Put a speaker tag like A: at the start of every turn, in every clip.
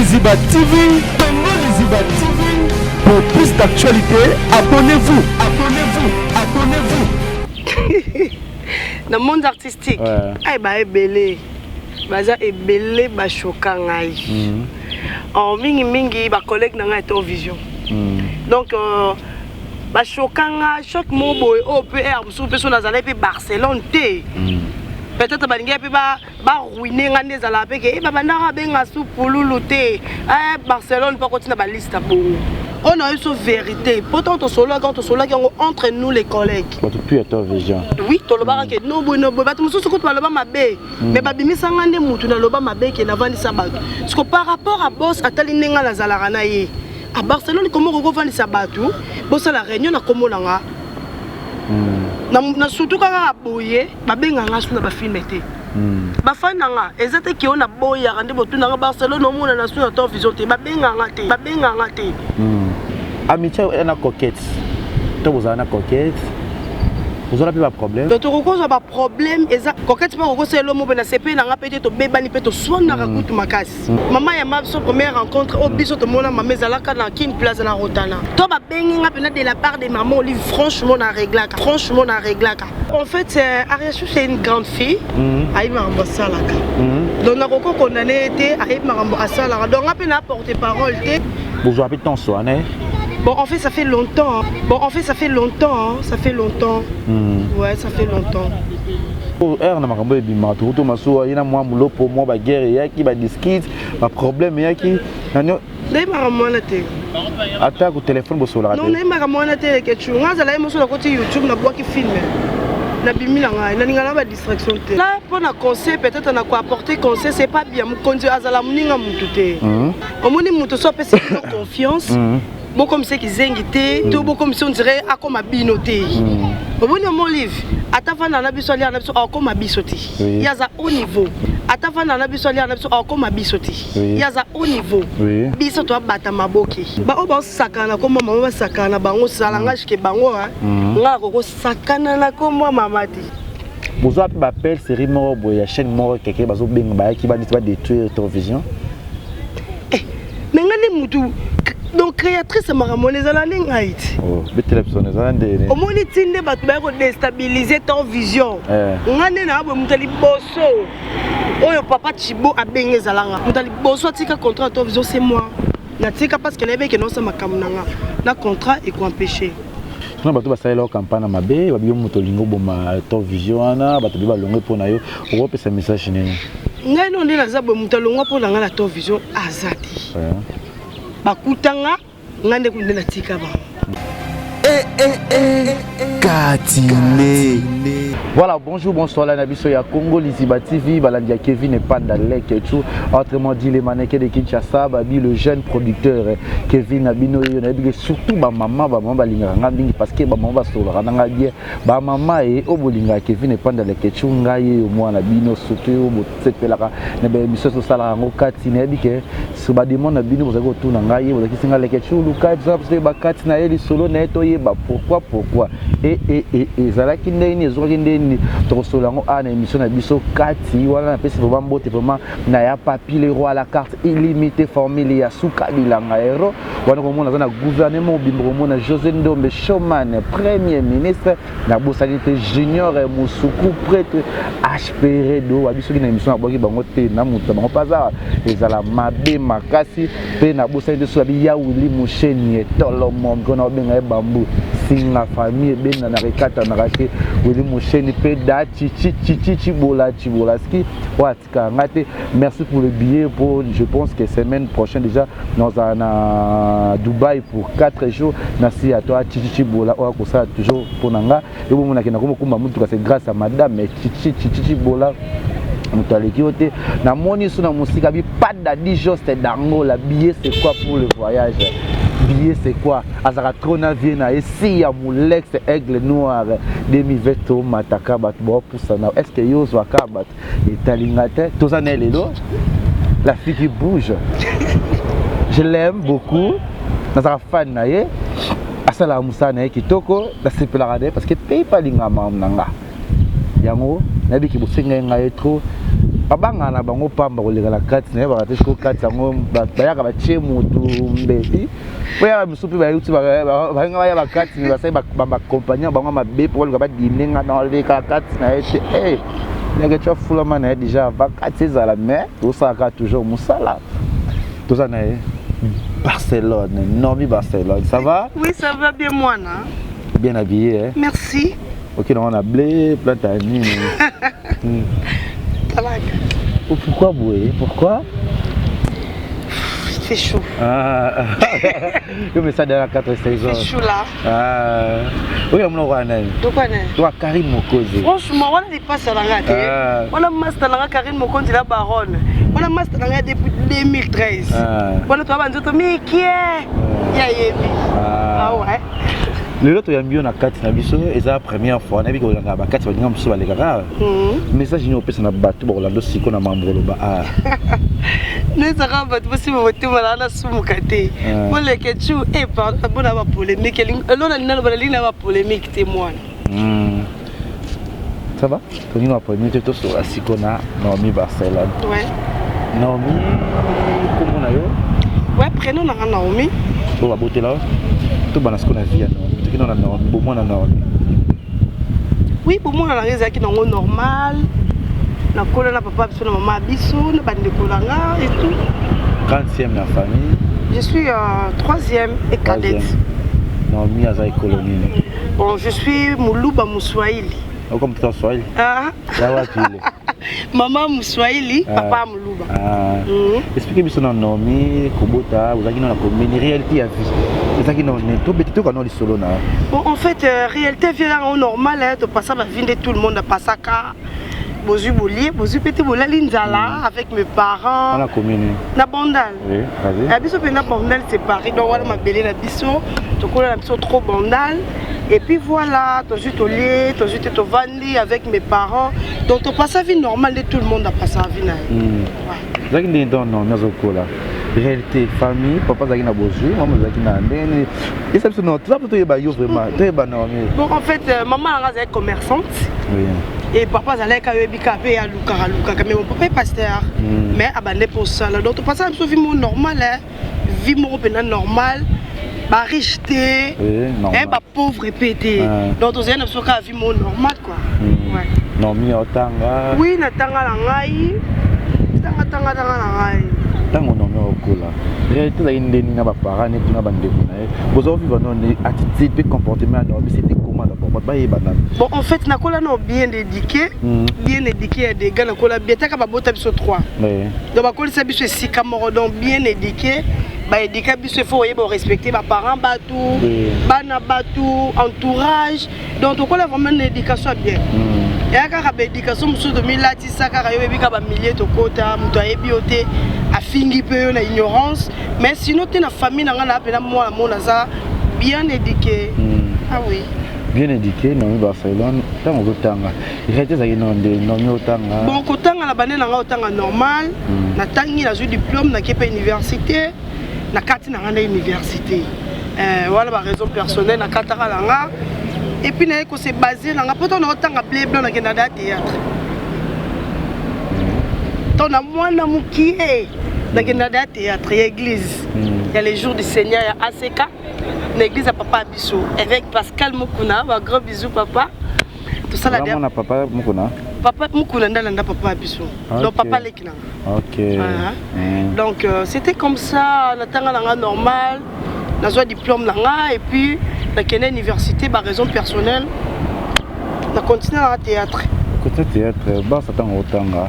A: Liziba TV, Congo Liziba TV. Pour plus d'actualité, abonnez-vous, abonnez-vous, abonnez-vous.
B: Dans le monde artistique, ay ba ebele, baza ebele ba choquant ay. En mingi ba collègue na ngai to vision. Donc ba choquant chaque mot boy au PR sous personne azala pe Barcelone té. Peut-être balinga pe ba ruiner ngane zala pe ke ba bandara benga sous pululu té. Barcelone pas continuer ba liste bon. On a eu cette vérité. Pourtant, quand on entre nous les collègues.
A: Tu es ton vision.
B: Oui, tu as dit que non, non, mais babimi sangande mutu na loba mabe ke na vandi sabato. Parce que par rapport à boss atali nenga la zalarana ye. À Barcelone comment on vandi sabato? Boss la réunion na komonanga. Na surtout quand on a boyé, babenga ngasu na ba filmete. Bafana nga ezate ki ona boya rande botu na Barcelone omona na suna to vision te babenga ngate.
A: Amitié est une coquette. Tu vous avez une coquette. Vous avez pas de problème.
B: Tu as pas problème. Coquette pas c'est l'homme qui n'a pas na peut-être bébani peut-être soin na rakutu makasi. Maman ya ma son première rencontre au biso to mona maman zalaka na kin place na rotana. To ba bengi nga pena de la part de maman Olive franchement na réglaka. En fait Ariachu c'est une grande fille. Aïe marambo salaka. Donc na koko condamné était aïe marambo salaka. Donc a pena porter parole té.
A: Vous avez ton soin hein.
B: Bon, en fait, ça fait longtemps. Ouais, ça fait longtemps.
A: Na makambo ebima to masuwa ina mwa mulopo mwa ba guerre yaki ba disquise ba problème yaki nanyo
B: dai makamona te
A: ata ku téléphone bo sola
B: non dai makamona te ke tu ngaza la emoso na côté YouTube na boaki film na bimila ngai na ninga na ba distraction te là pour na conseil peut-être na ko apporter conseil c'est pas bien mu konzi azala muninga mutu te omoni mutu so pesa confiance bon comme c'est qu'ils invitent tout bon comme si on dirait à comme abinoté bon mon livre atavana na biso ali na biso comme abisoti yaza au niveau atavana na biso ali na biso comme abisoti yaza au niveau biso to bata maboki ba o ba sakana comme maman ba sakana bango salanga ke bango nga ko sakana na comme mamati
A: vous avez appel série mort boya chaîne mort quelqu'un bazo benga ba ki ba détruire ton vision
B: mais ngani mutu donc créatrice maramone zalane ngaiti
A: betelepsone zalande
B: omoni tinde batu ba ko déstabiliser ton vision ngane na abo mutali boso oyo papa Chibo abenge zalanga mutali boso tika contrat ton vision c'est moi na tika parce que lebe ke non ça makamunanga na contrat et ko empêcher
A: na batu basala la campagne mabe babiyo mutolingo boma ton vision ana batu ba longo pona yo o pesa message nene
B: ngai non ndina zabo mutalongo pona ngana ton vision azati bakutanga ngande kundena tika ba
A: Katine. Voilà, bonjour, bonsoir, la Nabiso ya Congo Liziba TV, Balandia Kevin et Panda Lek et tout. Autrement dit, les mannequins de Kinshasa, Babi, le jeune producteur Kevin Abino, surtout ma maman, Balinga, parce que ma maman va sur la bien, ma maman et Obolinga Kevin et Panda Lek et tout, Ngaye, au moins, Nabino, surtout, cette pelara, Nabiso Salarango, Katine, que ce badiment Nabino, vous avez tout Nangaye, vous avez qui Lek et tout, Lucas, parce que Bakatina et solo neto, pourquoi et zalaki ndeni ezwaki ndeni tokosolango ana émission na biso kati wala na pesi vraiment bote vraiment na ya papi le roi à la carte illimité formule ya suka bilanga hero wana komona za na gouvernement bimbo komona José Ndombe Showman premier ministre na bosalite junior musuku prêtre HPR do abiso na émission aboki bango te na muta bango paza ezala mabe makasi pe na bosalite so abi ya Willy Musheni tolo mom kona benga bambu singa famille ben na rekata na raté Willy Musheni pe da chichi bolaski watika ngate merci pour le billet pour je pense que semaine prochaine déjà nous allons à Dubaï pour 4 jours merci à toi chichi bola on va ça toujours pour nanga et bon na kena komba mutu c'est grâce à madame chichi bola mutaleki ote na moni suna musika bi pas d'adi juste dango la billet c'est quoi pour le voyage billet c'est quoi azara trona viena et si ya mulex aigle noir 2020 mataka bat bo pusana est-ce que yo zwaka bat etalingate tozana lelo la fille qui bouge je l'aime beaucoup nazara fan na ye asala musana kitoko la sepelade parce que paye pas linga mam nanga yango nabi ki bosenga ngai trop abanga na bango pamba koleka la kati na ba te ko kati yango bayaka ba tie mutu mbeti oya misupi ba yuti ba nga ya ba kati ba sai ba compagnie bango mabe pour le ba dinenga na le kati na ete il y a quelque chose là déjà va kati za la mais tout ça ka toujours musala tout ça na Barcelone, Nomi Barcelone, ça va?
B: Oui, ça va bien moi, non?
A: Bien habillé, hein?
B: Merci.
A: Ok, donc on a blé, platane. Pourquoi bouer? Pourquoi?
B: Il fait chaud.
A: Ah, je mets ça dans la 4 saisons.
B: Il fait chaud là.
A: Ah, oui, on a toi, Karim Mokoze.
B: Franchement, on a pas ça dans la tête. On a master dans la Karim Mokoze la baronne. On a master dans la depuis 2013. On a toi banzo mais qui est? Ya yebi. Ah ouais.
A: Le lot yambi on a 4 na biso et ça première fois na bi ko nga ba 4 ba ngam so ba le kaka. Message ni opesa na bato ba Orlando siko na mambo lo ba ah.
B: Nous avons battu voter malana soumukate. Pour les ketchou et par la bonne polémique. Alors la ligne va polémique témoin.
A: Ça va? Tu nous as polémique tout sur la Sikona Nomi Barcelone.
B: Ouais.
A: Nomi comment on a eu?
B: Ouais, prénom na Naomi.
A: Pour la beauté là. Tout banas qu'on a vu Nomi. Tu qui on a Nomi, bon moi na Nomi.
B: Oui, pour moi la raison qui est normal. Na kola na papa biso na maman biso na bande kolanga et tout.
A: 30e la famille.
B: Je suis 3e et cadette.
A: Non, mi azai colonie.
B: Bon, je suis Muluba Muswahili.
A: Oh, comme tu es Swahili.
B: Ah.
A: Ça va pile.
B: Maman Muswahili, papa Muluba.
A: Ah. Expliquez-moi son nom, mi Kubota, vous avez dans la commune réalité à vie. C'est ça qui non tout petit tout quand on dit solo na.
B: Bon, en fait, réalité vient au normal hein, de passer la vie de tout le monde à Pasaka. Bozu Boulier, Bozu Petit Boula Linzala avec mes parents.
A: Dans la commune.
B: Na Bandal.
A: Oui, vas-y.
B: La biso pena Bandal séparé. Donc voilà ma belle la biso. Tu connais la biso trop Bandal. Et puis voilà, tu as juste au lit, tu as juste au vandi avec mes parents. Donc tu passes la vie normale de tout le monde à passer la vie.
A: Vous avez dit non, non, là. Réalité, famille, papa Zaki na Bozu, maman Zaki na Ndene. Et ça, non, tout ça pour toi, vraiment.
B: Bon, en fait, maman est commerçante. Oui. Et papa allait quand même bicapé à Luca, mais mon papa est pasteur. Mais abandonné pour ça. Donc tu passes un peu vie normal, vie normal, bah richeté, bah pauvre répété. Donc tu as une vie normale quoi.
A: Ouais. Non mi otanga.
B: Oui, na tanga la ngai. Tanga la ngai.
A: Tango non mi okola. Réalité la indeni na ba parents ne tuna bande kuna. Vous avez vu non attitude et comportement non, mais c'était comment d'abord?
B: Bon, en fait, Nakola n'a bien éduqué à des gars, Nakola bien, t'as qu'à bota biso 3. Donc, Nakola ça biso 6 camarades bien éduqué, bah éduqué biso il faut respecter mes parents, batou, bana batou, entourage. Donc, Nakola vraiment une éducation bien. Et à quand l'éducation, monsieur de Milati, ça car il y a des milliers de quotas, mutuelle bioté, à fingi peu na ignorance. Mais sinon, tu es une famille, n'a pas appelé moi la monaza bien éduqué. Ah oui.
A: Bien éduqué, non, Barcelone, tant on veut tanga. Il reste ça qui non tanga.
B: Bon, quand tanga la banane na tanga normal, na tangi na diplôme na kepa université, na kati na ngana université. Voilà ma raison personnelle na katara langa. Et puis na ko se basé na poto na tanga blé blanc na Canada théâtre. Ton na mwana mukie na Canada théâtre église. Il y a les jours du Seigneur à ACK. L'église à papa Bissou avec Pascal Mukuna, un gros bisou papa. Tout ça là derrière.
A: Mon papa Mukuna.
B: Papa Mukuna ndalanda papa Bissou. Donc papa Lekina.
A: OK.
B: Donc c'était comme ça, la tanga langa normal, na zo diplôme langa et puis la kene université par raison personnelle. Na continuer à théâtre.
A: Côté théâtre, bah ça tanga otanga.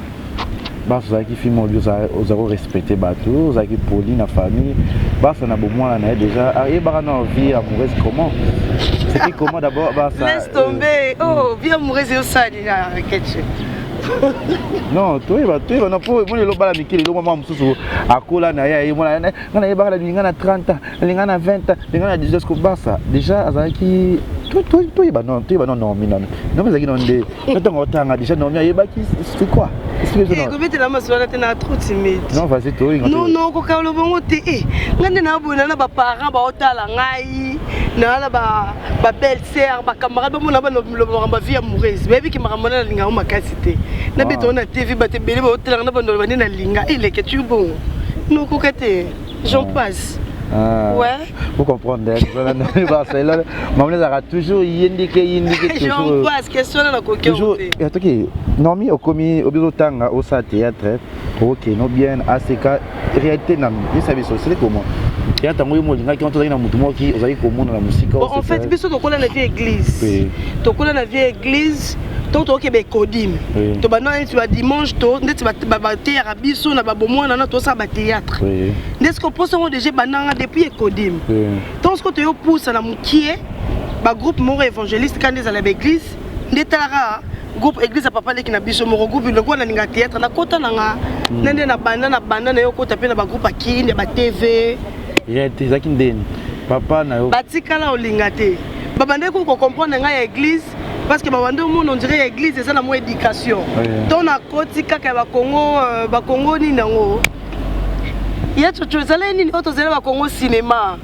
A: Bah ça qui filme aux zéro respecter bateau, ça qui poli na famille. Bah ça n'a beau moi là déjà et bah non vie amoureuse comment? C'est comment d'abord bah ça
B: laisse tomber. Oh, vie amoureuse c'est ça déjà quelque.
A: Non, toi non pour moi le bala mikili le maman mususu akola na ya moi na na ba la ngana 30 ans, ngana 20 ans, ngana 19 ko bah ça déjà azaki toi bah non non mais non mais ça qui non de non otanga déjà non mais ba qui c'est quoi?
B: Comment tu as trop timide?
A: Non, vas-y, toi.
B: Non, non, quand le bon côté, quand on a parents, on a na ba belle-sœur ba camarade ba mona ba vie amoureuse baby ki makamona na linga makasi te na beto na TV ba te bele ba hotel na ba ndo ba na linga il est que tu bon nous kokate j'en passe. Ouais.
A: Vous comprenez, Barcelone, maman aura toujours indiqué toujours.
B: J'en passe, question na koke.
A: Toujours. Et attends, Nomi au commis au bureau tanga au théâtre. OK, non bien ACK réalité na ni sabi c'est comment. Et attends, moi moi qui on t'a na mutu mo qui ozali comment na musique.
B: En fait, biso to kola na vie église. To kola na vie église. Donc tu as codim. Tu vas dimanche, tu vas théâtre biso na babomo na to ça ba théâtre. N'est-ce qu'on pense on déjà bananga depuis codim. Donc ce que tu pousse na mukie ba groupe moro évangéliste quand des à l'église, ndetara groupe église papa leki na biso moro groupe le ko na ninga théâtre na kota na nende na banda na yo kota pe na ba groupe akini ba TV.
A: Réalité za kindeni. Papa na yo.
B: Batikala olinga te. Babande ko comprendre nga église. Parce que on dirait l'église c'est la moins éducation. Donc na koti kaka ba Congo ni nango. Ya tozala ni auto zela ba Congo cinéma.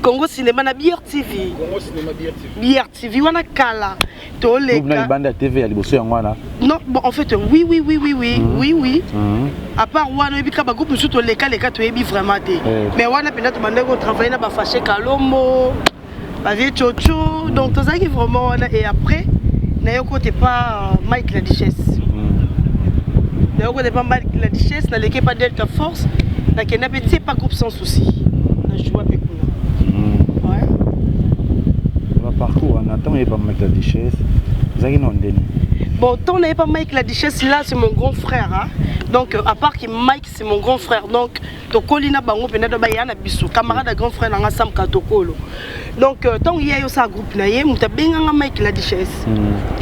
B: Congo cinéma na BR TV.
C: Congo cinéma BR TV.
B: BR TV wana kala. To leka.
A: Vous na bande TV ya liboso yango wana.
B: Non, bon en fait oui. À part wana ebika ba groupe musuto leka to ebi vraiment te. Mais wana pena to bande ko travailler na ba fâché Kalombo. Avec Chocho, donc tout ça qui vraiment et après, n'ayons côté pas Mike la Duchesse. N'ayons côté pas Mike la Duchesse, n'a l'équipe pas Delta Force, n'a qu'un appétit pas groupe sans souci. N'a joué avec nous. Ouais.
A: Le parcours, on attend il pas Mike la Duchesse. Vous avez non déni.
B: Bon, tant n'avait pas Mike la Duchesse là, c'est mon grand frère. Hein? Donc à part que Mike c'est mon grand frère, donc Tokolina bango penado ba yana biso camarade de grand frère nanga Sam Katokolo. Donc tant il y a eu ça groupe na ye muta benganga Mike la Duchesse.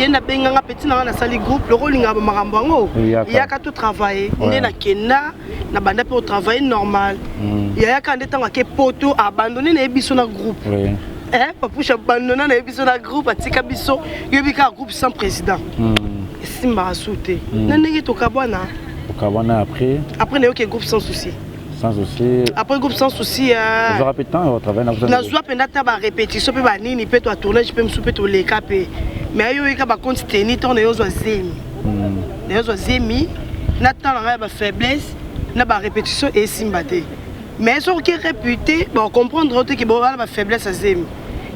B: Yena benganga petit na sali groupe le rôle nga ba marambango. Il y a qu'à tout travailler. On na kena na banda pour travailler normal. Il y a quand temps ke poto abandonner na biso na groupe. Papouche abandonner na biso na groupe atika biso yebika groupe sans président. Simba sauté. Nanenge to kabwana.
A: Après
B: il y a un groupe sans souci.
A: Sans souci.
B: Après groupe sans souci.
A: Je répète tant au travail.
B: Na joie pendant ta répétition peut banini peut toi tourner je peux me souper tous les capés. Mais il y a ba compte tenir ton yo zemi. Les yo zemi na tant la ba faiblesse na ba répétition et simbaté. Mais ceux qui réputé bon comprendre que bon ba faiblesse à zemi.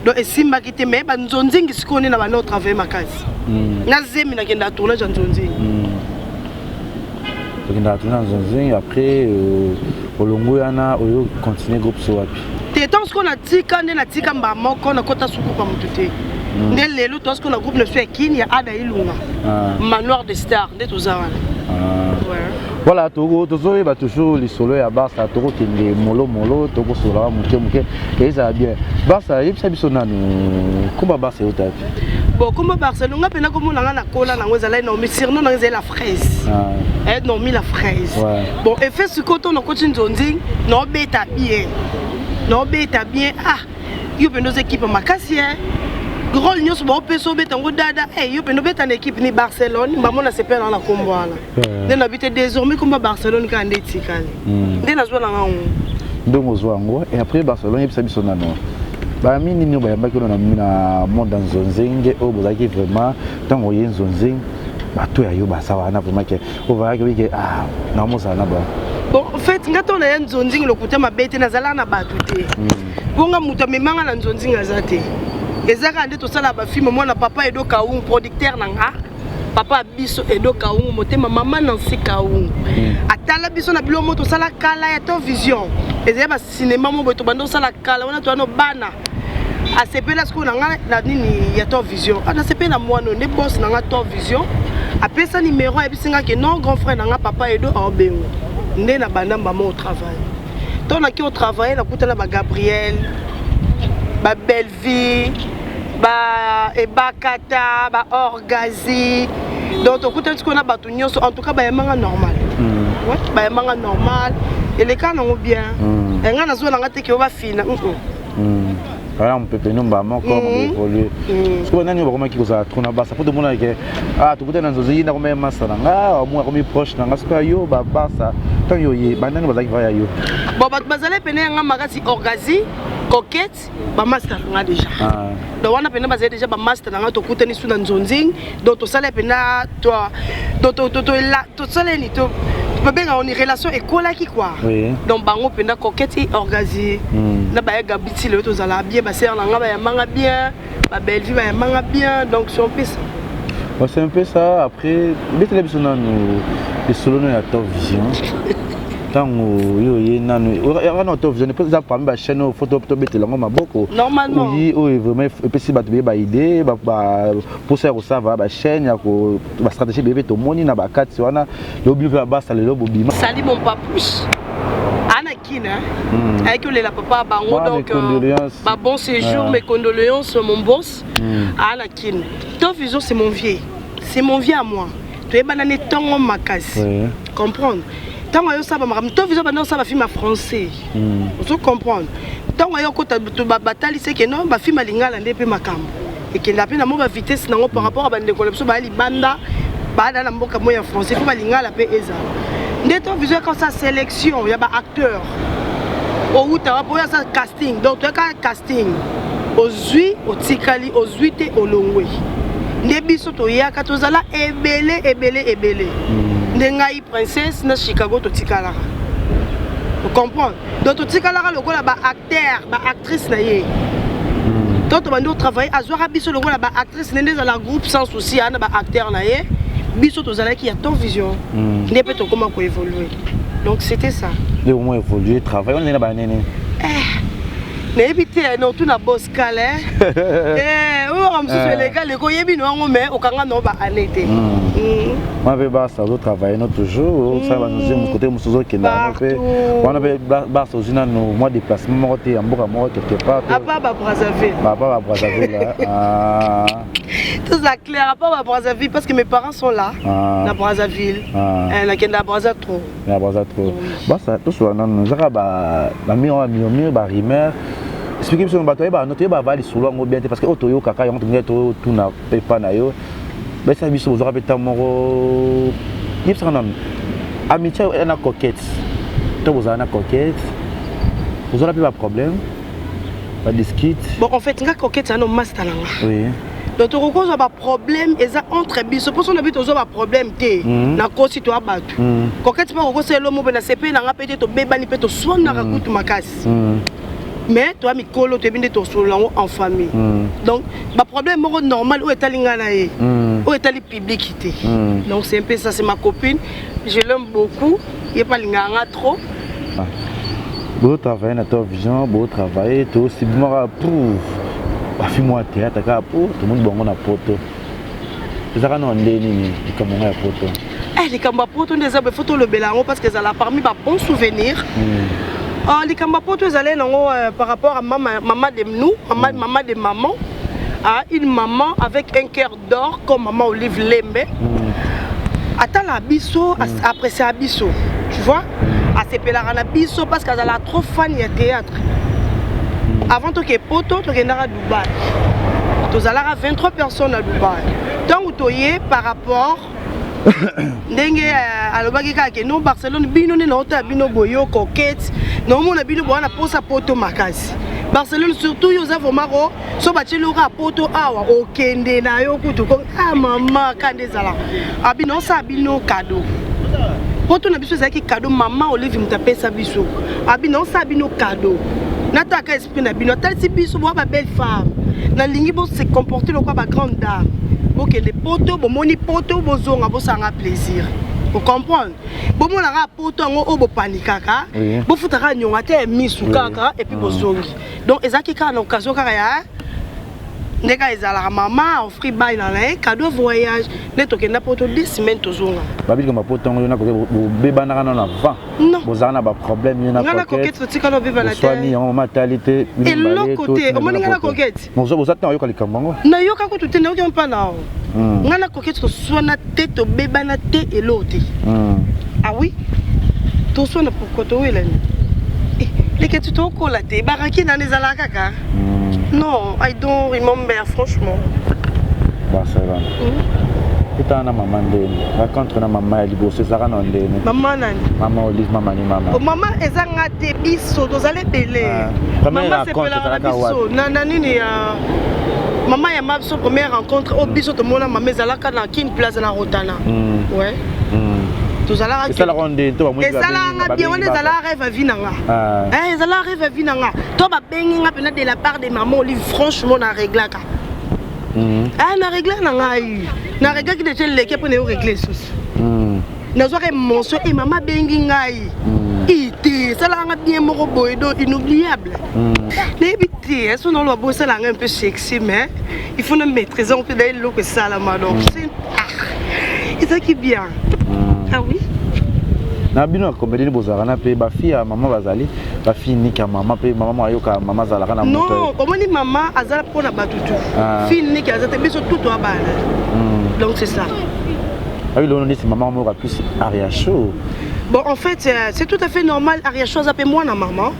B: Donc et simba qui te mais ba nzonzingi sikoni na ba no travail makasi. Na zemi na kenda tourner nzonzingi.
A: Après, au longo yana oyo continuer groupe Soapi.
B: T'es tant ce qu'on a dit quand on a dit quand maman qu'on a côté sous groupe à monter. Né les l'autre parce qu'on a groupe ne fait qui il y a Ada Ilunga. Manoir de Star de tout ça.
A: Voilà, Togo va toujours les solos à Barça, Togo qui est molo, Togo sera muke, et ça va bien. Barça, il y a des comment Barça est au tapis.
B: Bon, comme Barcelone, on a peine comme on a la cola, on a nommé Cyrano, on a la fraise. Elle nommé la fraise. Bon, et fait ce côté, on a continué zonzing, non bêta bien. Non bêta bien. Ah, il y a nos équipes à Macassien. Gros news, bon, on peut sauver ton dada. Eh, il y a nos bêta en équipe ni Barcelone, maman a se perd dans la combat là. Nous habitons désormais comme Barcelone quand on est ticane. Nous avons un
A: donc on voit et après Barcelone, il y a des sonans. Bah mini nous bah que na monde dans zonzing au bozaki vraiment tant voyez zonzing bah tout ayo bah ça va na vraiment que on va que ah na mo ça na ba
B: bon en fait ngato na zonzing le côté mabete na zala na batute bonga muto memanga na zonzing azate ezaka nde to sala ba film mwana papa Edo Kaung producteur nanga papa biso Edo Kaung motema maman Nancy Kaung atala biso na bilo moto sala kala ya to vision ezaya ba cinéma mo boto bando sala kala wana to no bana a CP là ce qu'on a na nini ya to vision ana CP na moi no ne boss na to vision après ça numéro et bisinga que non grand frère na papa Edo Obengo ndé na banda maman au travail ton na ki au travail na kutana ba Gabriel ba Belleville ba Ebakata ba Orgazi donc to kutana ce qu'on a batu nyonso en tout cas ba yamanga normal ouais ba yamanga normal et les cas non bien et ngana zo na ngate ki ba fina
A: voilà on peut peiner un bâtiment comme évoluer parce que maintenant on va comment qui ça tourne bas ça pour tout le monde que ah tout côté dans zozi na comme massa nga au moins comme proche nga parce que yo ba ça tant yo yi maintenant on va dire yo
B: bon ba bazale peiner nga magasi Orgazi coquette ba master nga déjà donc on a pena basé déjà ba master nga to kutani suna nzonzing donc to sala pena toi to la to sala ni to on une relation écolaki quoi donc bango pena coquette et organisé na ba gabiti le to zala bien ba ser nga ba ya manga bien ba belle vie ba ya manga bien donc
A: c'est un peu ça après les télévisions nous les solo no ya Top Vision tango yo yena no ya Top Vision peut ça parmi ba chaîne photo to betelango maboko
B: normalement
A: oui vraiment et puis si ba to ba idée ba pour ça ça va ba chaîne ya ko ba stratégie bébé to moni na ba kati wana lobi ba ça le lobo bima
B: sali mon papouche Anakina avec le papa bango donc bah bon séjour mes condoléances mon boss Anakina Top Vision c'est mon vieux à moi tu es banane tango makasi comprendre tango yo ça ba Top Vision banane ça ba film français vous comprendre tango yo ko ta batali c'est que non ba film lingala ndé makambo et que la peine na vitesse nango par rapport à bande ko leso ba libanda ba na mboka moya français faut ba lingala pe eza ndé Top Vision quand ça sélection ya ba acteur au uta pour ça casting donc tu as casting ozui otikali ozuite olongwe ndé biso to yaka tozala ebele ndengai princesse na Chicago to tikala vous comprenez donc to tikala lokola ba acteur ba actrice na ye donc bando travailler azwara biso lokola ba actrice ndé za la groupe sans souci ana ba acteur na ye biso tozala ki ya Top Vision ndé peut to comment ko évoluer donc c'était ça
A: de au moins évoluer travailler on est là ba nene
B: n'évitez non tout na boss calé on se les gars les koyebi no ngo mais okanga no ba anete
A: moi be ba ça do travailler no toujours ça va nous dire côté musozo qui là on avait ba ça aussi no moi déplacement côté en boka moi quelque part
B: à pas Brazzaville
A: là
B: tout ça clair à pas Brazzaville parce que mes parents sont là na Brazzaville na kenda Brazza trop bah ça tout ça non ça ba mi ba rimer expliquer sur bateau ba noter ba va les solo ngo bien parce que otoyo kaka yon to tout na pepa na yo ba ça biso zo rapeta moro yep ça non amitié na coquette to vous na coquette vous aurez pas problème pas discute bon en fait nga coquette ça no master là
A: oui
B: donc tu reconnais pas problème et ça entre biso pour son habite ozo ba problème té na kosi to abatu coquette pas reconnais l'homme na CP na nga peut-être to bebani peut to sona ka kutu makasi mais toi mikolo tu es bien to solo en famille donc ba problème normal où est alinga na ye où est ali publicité donc c'est un peu ça c'est ma copine je l'aime beaucoup il est pas linga trop
A: beau travail na Top Vision beau travail toi aussi moi pour ba fi moi théâtre ka pour tout le monde bongo na poto ça ka non ndeni comme on a poto
B: les kamba poto ndeza be photo le belango parce que ça l'a parmi ba bons souvenirs les kamba poto allaient par rapport à maman de nous maman de maman une maman avec un cœur d'or comme maman Olive Lembe attends la biso après c'est abisso tu vois à se pelara na biso parce qu'elle a trop fan de théâtre avant que poto to kendara Dubaï to zalara 23 personnes à Dubaï donc toyé par rapport ndenge alobaki kaka no Barcelone bino ne na bino boyo coquette no mona bino bona posa poto makasi Barcelone surtout yo za vomaro so bachelo ka poto awa okende na yo kutu ko mama kande zala abino sa bino cadeau poto na biso zaki cadeau maman Olive mtapesa biso abino sa bino cadeau nataka esprit na bino talisi biso bo ba belle femme na lingi bo se comporter le quoi ba grande dame ok les poteaux bon moni poteau bozonga bosanga plaisir vous comprenez bon mon la poteau ngo obo panikaka bo futaka nyonga te misu kaka et puis bozongi donc ezaki ka na occasion kaka ya ndeka ezala maman offri bail na un cadeau voyage ne tokenda poto 2 semaines tozonga
A: babi comme poteau ngo na ko beba na na vent bozana ba problème
B: na coquette tika no beba na
A: soigner en matalité
B: et l'autre côté au moni na coquette
A: bonzo bozata yo kalika mango
B: na yo ka ko tout ne yo pas na ngana coquette to soina tête to beba na te et l'autre ah oui to soina pourquoi to wela les que tu to ko la te baraki na nezala kaka non I don't remember franchement
A: bah ça va Putain, maman ndene. Raconte na maman ya liboso ça kana ndene.
B: Maman nani?
A: Maman Olive, maman ni maman.
B: Maman ezanga te biso tozale belé. Maman c'est la biso. Na nini ya maman ya mabso première rencontre au biso to mona maman ezalaka na kin place na Rotana. Ouais. Tozala
A: ça la ronde to
B: moi. Ezala bien on ezala rêve vinanga. Ezala rêve vinanga. To ba bengi nga pena de la part de maman Olive franchement na réglaka. Na régler na ngai. Na régler qui déjà l'équipe pour nous régler sous. Na soirée mention et maman bengi ngai. Ité, ça la nga bien moko boydo inoubliable. N'ébité, est-ce qu'on doit bosser la un peu sexy mais il faut nous maîtriser un peu d'aller que ça la madame. C'est ça qui bien. Ah oui.
A: Na bino comédie bozara na pe ba fille maman bazali ba fille ni ka maman pe maman ayoka maman zala kana moto.
B: Non, comment ni maman azala pona batutu. Fille ni ka azate biso tout to abana. Donc c'est ça.
A: Ah oui, l'on dit c'est maman aura plus Ariacho.
B: Bon en fait c'est tout à fait normal Ariacho zape moi na maman.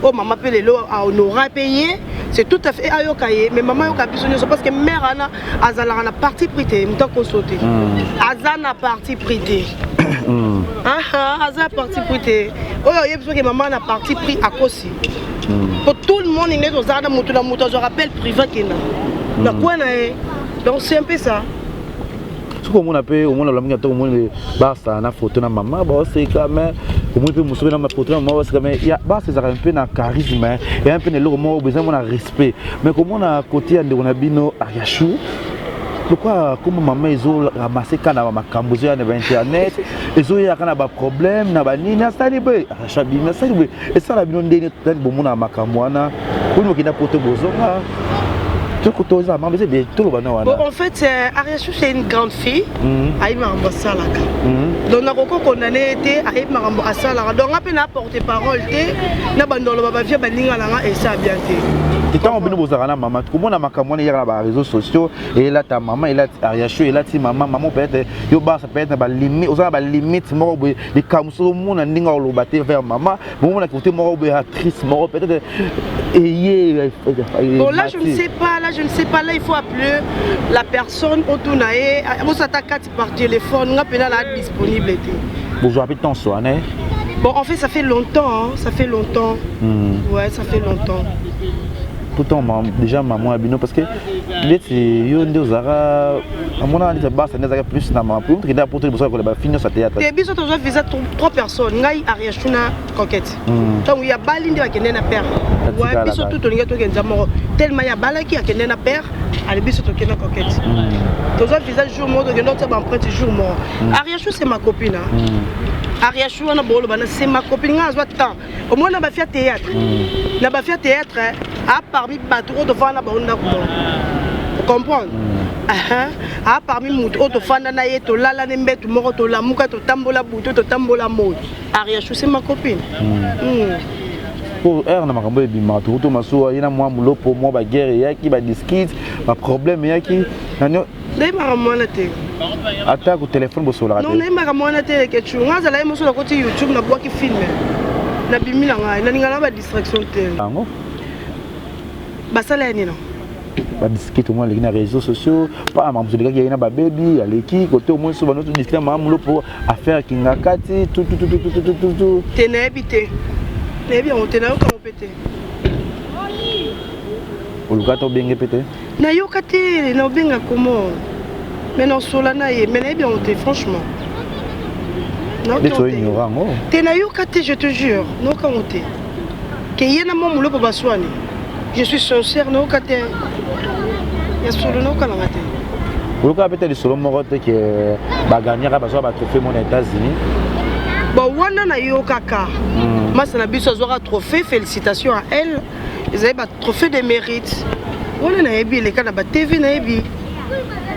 B: Oh maman pe lelo on aura payé, c'est tout à fait ayoka ye mais maman ayoka biso parce que mère ana azala na partie prité, m'ta ko sauter. Azana partie prité. Aza parti prité. Oh, il y a besoin que maman a parti pris à Kossi. Pour tout le monde, il est aux armes, je rappelle privé qu'il y a. Donc c'est un peu ça.
A: Ce qu'on appelle au monde la tout le monde basta na photo na maman bah c'est quand même au moins peut montrer na ma photo maman c'est quand même il y a basta ça un peu na charisme et un peu de l'homme besoin de respect mais comment on a côté de on a bino Ariacho. Pourquoi comme maman ils ont ramassé quand na makambo sur internet ils ont eu quand na ba problème na ba nini ça libé achabi na ça libé et ça la bino ndeni tali bomo na makambo na pour nous qui na poto bozonga tout côté ça maman c'est bien tout le bana wana.
B: En fait Ariacho c'est une grande fille aïe makambo salaka donc na koko condamné été aïe makambo salaka donc a peine porter parole té na bandolo ba via baninga langa et ça bien té.
A: Et quand on vient nous voir maman, comment on a makamon hier là les réseaux sociaux et là ta maman et là Ariacho et là ti maman peut-être yo ba ça peut être ba limite aux ba limite moro les kamso mon ndinga lo bater vers maman bon on a côté moro actrice moro peut-être et
B: bon là je ne sais pas là il faut appeler la personne autonaé on s'attaque par téléphone on appelle là disponible.
A: Bonjour appelle ton soin hein.
B: Bon en fait ça fait longtemps ça fait longtemps. Ouais ça fait longtemps.
A: Pourtant déjà maman abino parce que il est yo ndio zara à mon avis ça bas ça n'est plus na maman pour que d'apporter besoin que la finir sa théâtre
B: et biso to visa trois personnes ngai Ariacho na coquette donc il y a balinde ba kende na père ouais biso tout tolinga to kenza moko tellement ya balaki ya kende na père ali biso to kende na coquette to visa jour moko que notre empreinte jour moko Ariacho c'est ma copine Ariacho na bolo bana c'est ma copine nga azwa temps au moins na ba faire théâtre na ba faire théâtre à parmi bateau de vendre la bande vous comprenez à parmi moto de vendre na yeto lala nembetu moko to lamuka to tambola buto to tambola mode Ariacho c'est ma copine
A: pour na makambo e bima to maso ina moi mulo pour moi ba guerre yaki ba disquite ba problème yaki nanyo
B: dai makamona te
A: attaque au téléphone boso la
B: non dai makamona te ke chunga za la moso la côté YouTube na boaki film na bimi na ngai na ngala ba distraction te
A: ango
B: basala yani non
A: ba disquite au moins les réseaux sociaux pas maman de gars qui na ba baby aleki côté au moins souvent notre disquite maman pour affaire kinga kati tout
B: te na habité mais bien on te na ko pété
A: o luka to benge pété
B: na yo kati na benga comment mais non sola na ye mais bien on te franchement non
A: tu es ignorant
B: te na yo kati je te jure non quand on te que yena mo mulo ba swani je suis sincère non kati ya solo non kana ngate
A: o luka pété le solo morote que ba gagner ba so ba trophée mon États-Unis
B: bon wana na yo kaka masa na biso azwaka trophée félicitations à elle ils avaient un trophée de mérite wana na yebi les cas na ba TV na yebi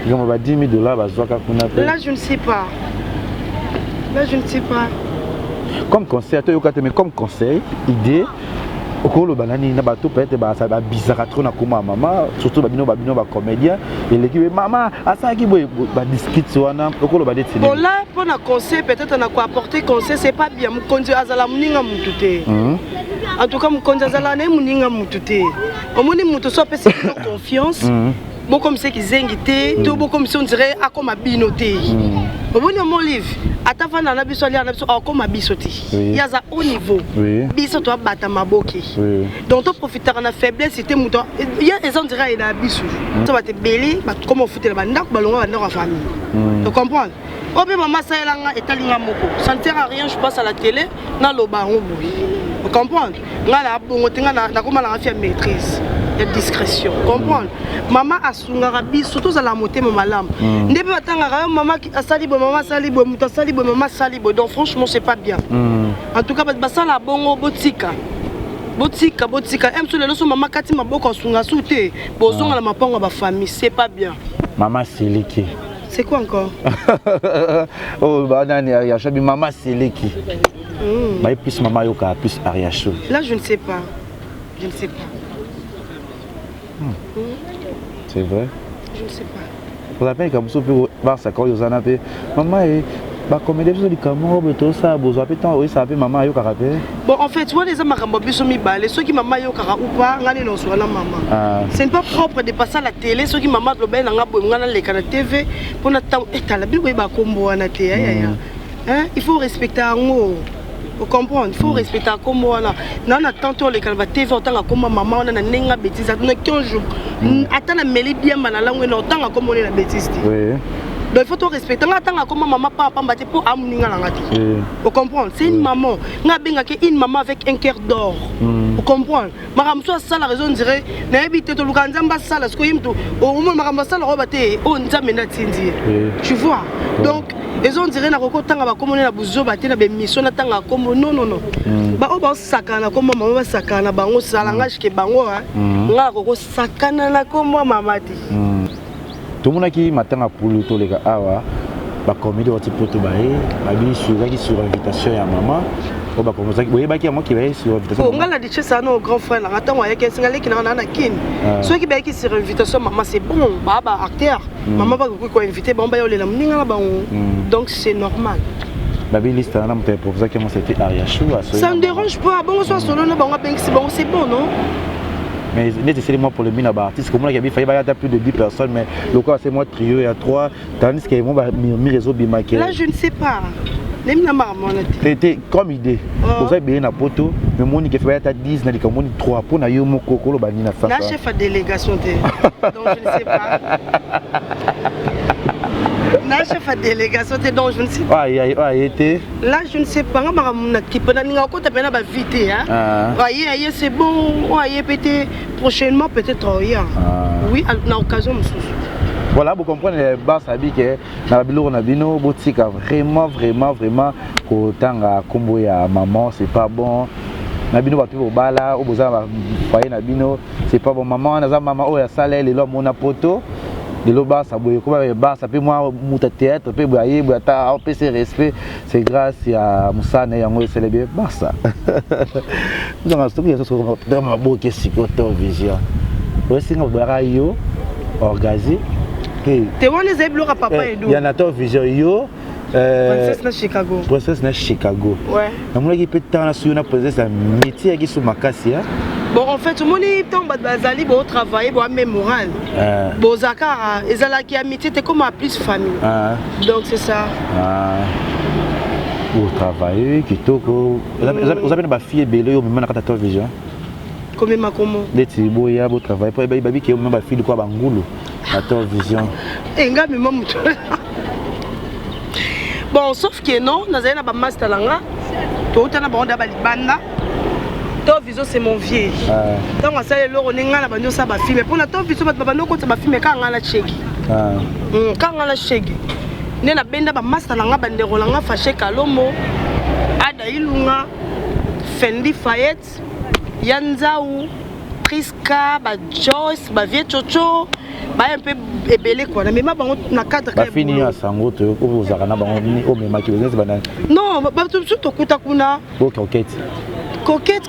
A: ils ont ba $10,000 bazwaka kuna pe
B: là je ne sais pas
A: comme conseil to yo kate mais comme conseil idée okolo banani na bato peut-être ba ça ba bizarre trop na kuma maman surtout ba bino ba comédien et l'équipe maman asa ki boy ba disquite wana okolo ba deti
B: bon là pour na conseil peut-être na quoi apporter conseil c'est pas bien mukonzi azala muninga mutute en tout cas mukonzi azala na muninga mutute omoni muto so pesi confiance Bon comme c'est qu'ils invitent, tout bon comme si on dirait à comme abinoté. Au bout de mon livre, à ta fin on a besoin de à comme abisoté. Il y a ça au niveau. Biso toi bata maboki. Donc tu profites de la faiblesse, c'était mouton. Il y a des gens dirait il a biso. Ça va te belé, comme on fout la bande, ballon dans la famille. Tu comprends? Oh bien maman ça est talinga moko. Ça ne sert à rien, je passe à la télé, na lo baron boy. Tu comprends? Nga la bon tinga na comme la faire maîtrise. Il y a discrétion, comprendre. Maman a soungarabi, surtout à la montée mon malam. Depuis matin, maman a salibo, maman salibo, mouta salibo, maman salibo. Donc franchement c'est pas bien. En tout cas, parce que la bongo botika. Botika. Même sur les leçons, maman kati ma boko sunga souté. Bozong la mapango ba famille, c'est pas bien.
A: Maman Seleki.
B: C'est quoi encore?
A: Oh bah nani Ariachabi, maman Seleki. Bah plus maman yoka plus Ariacho.
B: Là je ne sais pas. Je ne sais pas.
A: C'est vrai?
B: Je ne sais pas.
A: Vous avez comme ça pour voir ça quand vous en avez. Maman est bah comme des choses du Cameroun, tout ça, vous avez tant oui ça fait maman yo carapé.
B: Bon en fait, tu vois les hommes qui sont mis balé, ceux qui maman yo cara ou pas, ngani non soit la maman. Ce n'est pas propre de passer à la télé, ceux qui maman le ben nga bo ngana le kana TV pour na temps et la bi ba kombo na te hein, il faut respecter un mot. Vous comprenez? Il faut respecter comme moi là. Non, on attend tous les calva TV en tant que comme maman on a nenga bêtise. On a 15 jours. Attends la mêlée bien mal là on est en tant que comme on est la bêtise. Oui. Donc il faut tout respecter. On attend comme maman papa mbate pour amuninga la ngati. Vous comprenez? C'est une maman. Nga benga ke une maman avec un cœur d'or. Vous comprenez? Maramso ça la raison dirait na habité to lukanzamba ça la skoyimto. Au moment maramso ça la robate on nzambe na tindi. Tu vois? Donc les gens diraient na koko tanga ba comme on est la buzo baté na be mission na tanga comme non. Ba o ba sakana comme maman ba sakana bango salangage ke bango nga koko sakana na comme mamati.
A: Tout le monde qui m'attend pour le tout les gars awa ba comité au type to baé ba bi sur invitation ya maman o ba comme ça boye ba ki moi qui va sur invitation.
B: On a dit ça nos grand frère là attends ouais que singalé qui na kin. Ceux qui ba qui sur invitation maman c'est bon ba acteur. Maman ba ko inviter bon ba yo le la mninga ba donc c'est normal.
A: Babi liste là on pour ça que moi c'était Ariacho.
B: Ça ne dérange pas bon soit solo na ba c'est bon non.
A: Mais nécessairement pour le mine à artiste comme là il y a plus de 10 personnes mais le cas c'est moi trio il y a 3 tandis que moi mi réseau bimaké.
B: Là je ne sais pas. Nem na marmon
A: c'était comme idée. Vous avez bien na poto mais moi ni que fait à 10 na di comme 3 pour na yo moko ko lo bani na ça.
B: La chef de délégation donc je ne sais pas. La chef de délégation donc je ne sais pas.
A: Été.
B: Là je ne sais pas na qui peut na ninga ko tapena ba vite hein. Aïe c'est bon, aïe peut-être prochainement peut-être oui à l'occasion monsieur.
A: Voilà, vous comprenez les bas sabi que na biloko na bino botika vraiment ko tanga kombo ya maman c'est pas bon. Na bino ba pe bala o boza ba foyer na bino c'est pas bon maman na za maman o ya sale le lo mona poto. De l'oba ça boye comme ba ça peut moi muta théâtre peut boyer boata au PC respect c'est grâce à Moussa na yango célébrer ba ça. Donc à ce que ça dans ma boque psychoto vision. Ouais c'est nga boira yo orgasé.
B: Te wana zeblo ka papa edo.
A: Il y en a toi vision yo
B: Princesse na Chicago.
A: Princesse na Chicago. Ouais. Na mona qui peut tant sur na princesse na métier qui sous makasi hein.
B: Bon, en fait, tout le monde est bazali pour travailler pour même moral. Bon, Zakara, et Zala qui a amitié, c'est comme plus famille. Donc c'est ça.
A: Pour travailler, qui toko. Vous avez une fille belle, vous avez une vision.
B: Comment comment?
A: Les tibos, il y a beau travail. Pour les baby qui ont une fille de quoi bangoulou. À ta vision.
B: Et nga mais maman. Bon, sauf que non, nous avons un master là. Tout le monde a balibanda. Ton vision c'est mon vieux. Tant on sait le on est ngala banyo sa ba film. Pour la ton vision ba no ko sa ba film ka ngala cheki. Ka ngala cheki. Ne na benda ba master nga bandero nga fashe kalomo. Ada ilunga Fendi Fayette, Yanzaou, Priska, ba Joyce, ba Vie Chocho, ba un peu ebele quoi. Mais ma bango na cadre
A: ka fini à sango te ko bozaka na bango ni o mema ki business banana.
B: Non, ba tout to kuta kuna.
A: Bo coquette.
B: Coquette.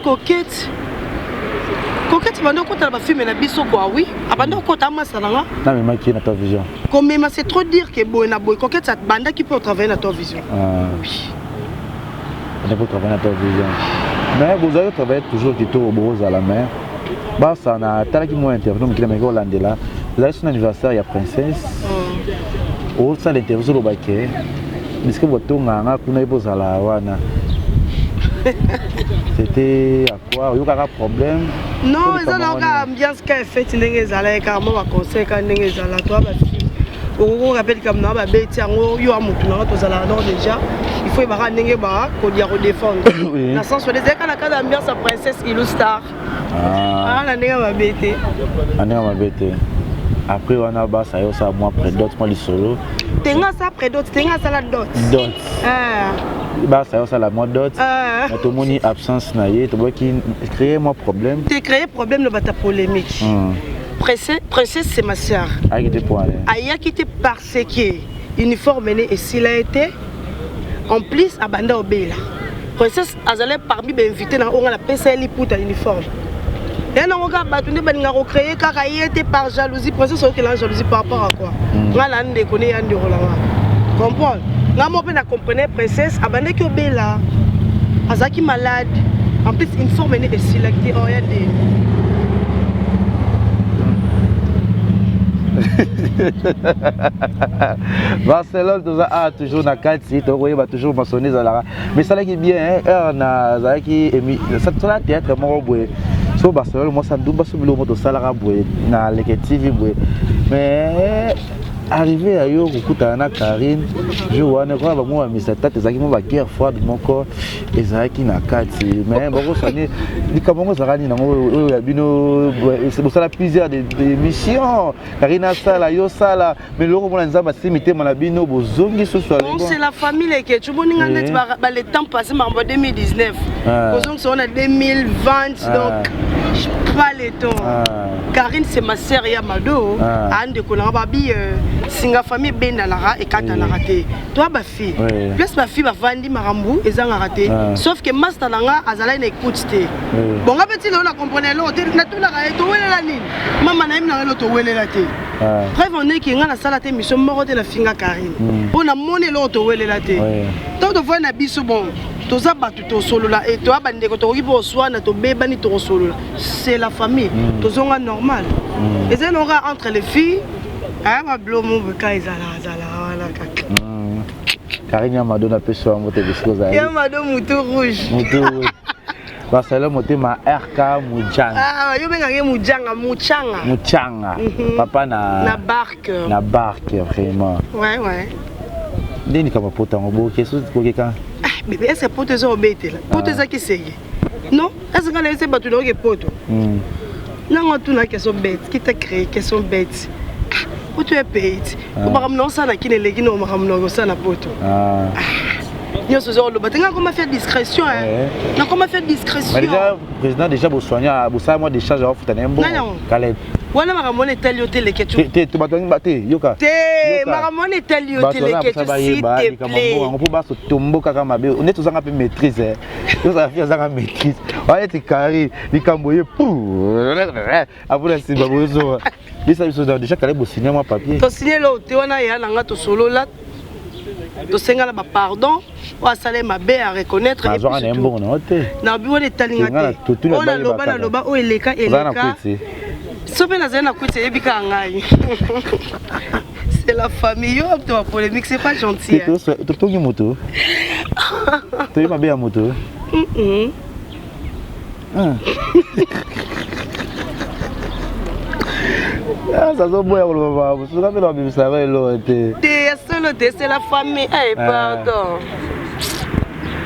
B: Coquette, bando kota ba filmer na biso quoi, oui. Abando kota masala nga.
A: Na mais maki na ta vision.
B: Comme mais c'est trop dire que boy na boy coquette ça banda qui peut travailler na ta vision. Oui.
A: On peut travailler na ta vision. Mais vous avez travaillé toujours du tout au Bros à la mer. Bah ça na tala qui moi intervenu mais qui la meko landela. Là, c'est un anniversaire, il y a princesse. Oh, ça l'interview sur le baquet. Est-ce que votre nganga kuna ipo la wana? C'était à quoi? Il y a un problème?
B: Non, ils ont une ambiance qui est faite dans les allées, car moi, je conseille quand dans les allées, toi, on rappelle comme nous, il y a déjà. Il faut y défendre. Dans le sens où les écarts d'ambiance à princesse Illustar. Ah, la nègre va bêter.
A: Après, on a ça moi près d'autres, moi les solo.
B: T'es ça près d'autres, t'es ça la dot.
A: Bah ça la mode dot. Mais tout le monde absence naïe, tu vois qui crée moi problème.
B: Tu créé problème le bata polémique. Princesse c'est ma sœur.
A: Aïe qui pour aller.
B: Aïe qui était parce que uniforme et s'il a été en plus à banda obéla. Princesse azalé parmi les invités dans on a la PCL pour ta uniforme. Et non, on a créé car il était par jalousie. Princesse est la jalousie par rapport à quoi? On a l'un des connaît un de Roland. Comprends? On a compris princesse à banda qui obéla. Azaki malade. En plus uniforme et s'il a été orienté.
A: Barcelone toujours na 4 sites, toujours mentionné Zalara. Mais ça qui est bien, na Zaki ça la théâtre mon boy. So Barcelone moi ça me double sur le moto Salara boy na les TV boy. Mais arrivé à yo kukutana Karine, je vois ne quoi moi mais cette tête Zaki moi guerre froide mon corps et Zaki na 4 mais bon ça ni comme ça ni na bino c'est pour ça la plusieurs des missions Karina sala yo sala mais le moment nzamba simité mon bino bozongi so so
B: c'est la famille que tu boninga net ba le temps passé en 2019 bozongi on a 2020 donc pas le temps. Karine c'est ma sœur Yamado ande ko na babi singa famille benalara et katana raté toi ba fille plus ma fille va vandi marambu ezanga raté sauf que master nanga azala na écoute té bon nga petit là on a comprenait l'autre na tout la to welela nini mama na imna l'autre welela té bref on est qui nga na sala té mission moko té na finga Karine on a moné l'autre welela té tant de fois na biso bon toza batu to solo là et toi bande ko to ribo swana to beba ni to solo là c'est la famille tozonga normal et ça n'aura entre les filles ah ma blomo ka izala wala kaka
A: Karine Yamado na peso moto biscoza
B: Yamado mutu rouge
A: Barcelone moto ma RK Mujanga
B: yo benga ke Muchanga
A: papa na barque vraiment
B: ouais
A: ndeni kama pota ngobo keso kokeka
B: bébé est-ce que pote zo obete là pote za ki seye non est-ce que laisser batu na ke poto nango tu na question bête qui t'a créé question bête où tu es bête on va ramener ça na kinele kino on va ramener ça na poto Nous sommes là, comment faire discrétion hein? Comment faire discrétion?
A: Déjà, président déjà vous soignez, vous savez moi des charges à foutre un bon. Caleb.
B: Voilà ma ramone tel yote les ketchup.
A: Tu m'as donné batté, yoka.
B: Ma ramone tel yote les ketchup s'il te plaît.
A: On peut pas se tomber quand même. On est tous en peu maîtrise. Nous ça fait ça en maîtrise. On est carré, les camboyés pou. Après la c'est pas besoin. Les ça déjà Caleb vous signer moi papier.
B: Tu signer là, tu on a ya nanga to solo là. Tu signer là pardon. On a salé ma belle à reconnaître.
A: Et puis un bon non te.
B: Na biwo de talingate. On a loba o eleka. Sobe na zena kwete ebika ngai. C'est la famille yo to polémique, c'est pas gentil.
A: Tu tongi moto. Tu es ma belle moto. Ah, ça se boit le papa. Vous savez la Bible ça va l'autre.
B: C'est la famille. Eh pardon.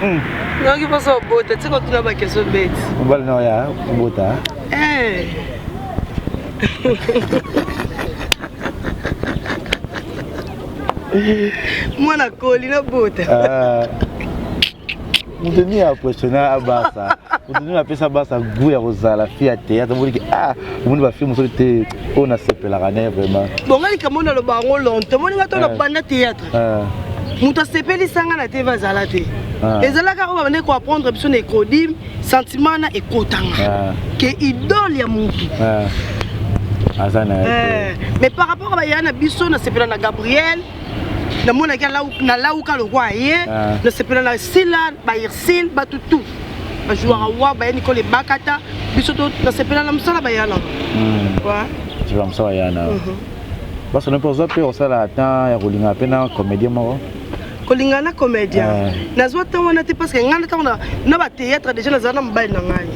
B: Non, il faut ça au bout. Tu sais quand tu n'as pas question bête.
A: On va le nom ya, au bout ta.
B: Eh. Moi na colline bout.
A: Ah. Vous tenez à questionner à Bassa. Vous tenez à faire Bassa gouya rosa la fille à théâtre. Vous dites ah, vous ne va faire mon solité. On a sepé la ranée vraiment.
B: Bon, on a dit comment on a le baron longtemps. On a dit qu'on a bande théâtre. Muta sepeli sanga na te vazala te. Ezalaka ko bane ko apprendre biso na ekodim sentiment na ekotanga. Que idole ya mutu.
A: Azana.
B: Mais par rapport à yana biso na sepela na Gabriel na mona ka na lauka le roi ye na sepela na Sila ba Irsil ba tutu. Ba joueur wa ba Nicole Bakata biso to na sepela na msala ba yana. Ouais.
A: tu vas me savoir yana parce que ne pas zapper au sala temps ya kolinga pena comédien moko
B: kolinga na comédien nazwa temps wana te parce que ngana temps na ba théâtre déjà nazana mbali na ngai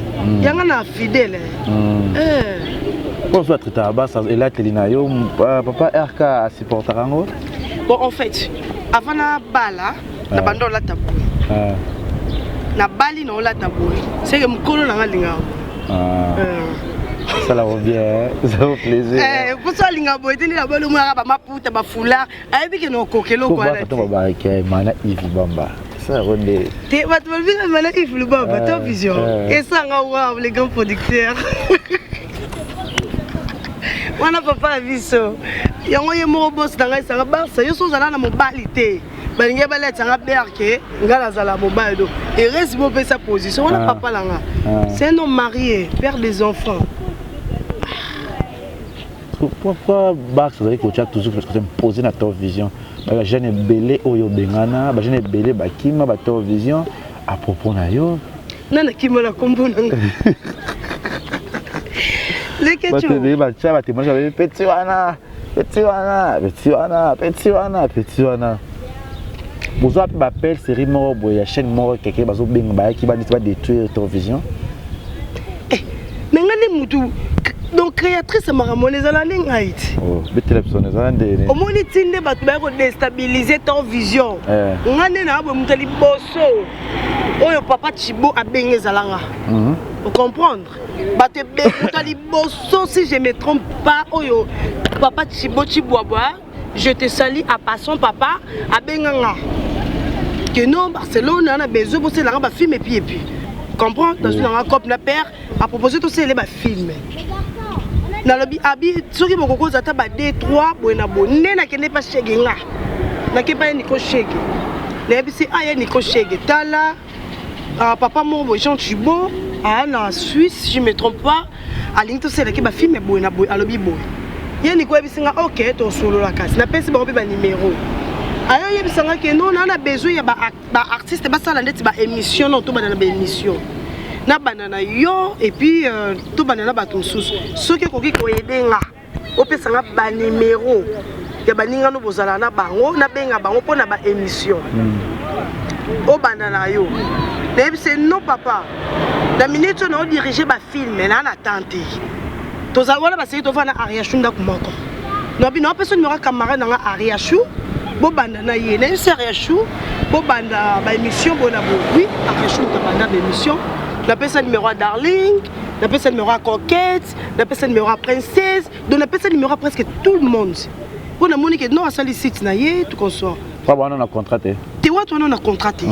B: yanga na fidèle
A: pour soit traiter bas et là telina yo papa RK supporter ngo
B: bon en fait avant na bala na bando la tabou na bali na la tabou c'est que mukolo na ngalinga
A: ça la revient ça fait plaisir
B: pour ça linga boyete ni la balo mwa ba maputa ba fula ayebi ke no kokelo kwa la
A: to ba ke mana Yves Bamba ça ronde
B: te ba to bi mana Yves Bamba to vision et ça nga wa les grands producteurs wana papa biso yango ye mo boss danga sanga barsa yo so zala na mobali te balinge baleta nga berke ngala zala mobali do et reste bo sa position wana papa langa c'est un homme marié père des enfants.
A: Pourquoi Bax vous avez coaché toujours parce que c'est posé dans ta vision ba jeune belé oyo bengana ba jeune belé ba kima ba ta vision à propos na yo
B: nana kima la kombo nanga les questions
A: ba tcha ba te moi j'avais petit wana vous avez ba appel série mort boya chaîne mort quelqu'un ba zo beng ba qui va détruire ta vision
B: mais ngani mutu donc créatrice maramone za la ningaiti
A: oh betelepsone za ndene
B: au moni tinde ba ba ko déstabiliser ton vision ngane na bo mutali bosso oyo papa Chibo abenge zalanga vous comprendre ba te be mutali bosso si je me trompe pas oyo papa Chibo Chiboaba je te salue à passant papa abenganga que non Barcelone on a besoin pour c'est là ba film et puis comprendre dans une cop na père à proposer tout c'est les ba film na lobi abi soki boko za ta ba D3 boena bonne na kende pas chege nga na ke pas niko chege na bisi aya niko chege tala papa mo Jean Chibo na Suisse je me trompe pas à ligne tout c'est là ke ba film boena boy alobi boy ye niko bisi nga OK to solo la casse na pesi ba ba numéro ayo ye bisi nga ke non na besoin ya ba artiste ba sala ndeti ba émission non to ba na ba émission na banana yo et puis tout banana bato sous ceux qui koki ko aidenga opesa nga ba numéro ya baninga no bozala na bango na benga bango pona ba émission o banana yo mais c'est non papa la minute on a dirigé ba film na na tante to za wala ba sey to fana Ariachou nda kumako no bi no personne n'aura camarade na Ariachou bo banana ye na Ariachou bo banda ba émission bona bo oui Ariachou to banda ba émission la personne numéro à Darling, la personne numéro à Coquette, la personne numéro à Princesse, donc la personne numéro à presque tout le monde. Pour la Monique, non, à Salicite, tout qu'on soit.
A: Pas bon, on a contraté.
B: Tu vois, toi, on a contraté.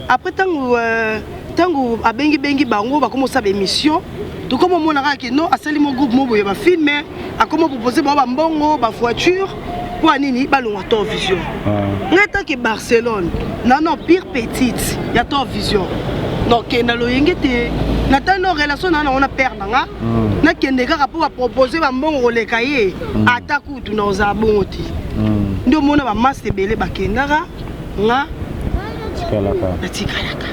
B: Après, tant que à Bengi Bango, va commencer à l'émission. Donc, comme on a dit, non, à Sali, mon groupe, il va filmer, à comment proposer, bah, bongo, bah, voiture, pour Anini, bah, l'on a ton vision. Tant que Barcelone, non, pire petite, il y a ton vision. Donc, na loyengete na tano relation na on a perdre nga na kende ka pour proposer ba mbongo le kaye ataku tu na za bongoti ndo mona ba master belé ba kendaka nga tikalaka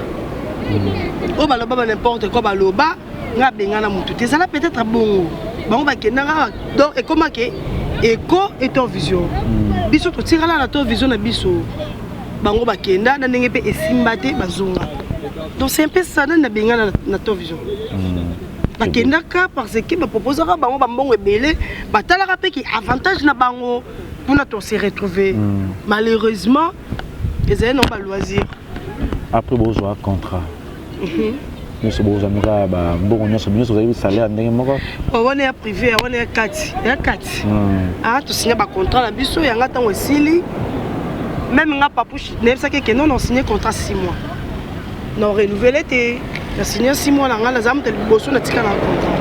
B: o ba loba n'importe quoi ba loba nga benga na mutu te ça peut-être bongo bango ba kendaka donc et comment que écho et ton vision biso to tirala na ton vision na biso bango ba kenda na ndenge pe esimbate bazonga. Donc c'est un peu ça dans la ton vision. Bakendaka parce que ba proposera bango bambongo ebele batala rapé qui avantage na bango pour notre se retrouver. Malheureusement ils ont pas loisir.
A: Après besoin contrat. Nous sommes besoin de ba mbongo nyoso nyoso za salaire ndenge moko.
B: On est privé, on est 4. Il y a 4. Ah tu signer ba contrat na biso yanga tango esili. Même nga papouche nebisa que non on signé contrat 6 mois. Non renouvelé té na signé 6 mois na ngala zamu te liboso na tika na contrat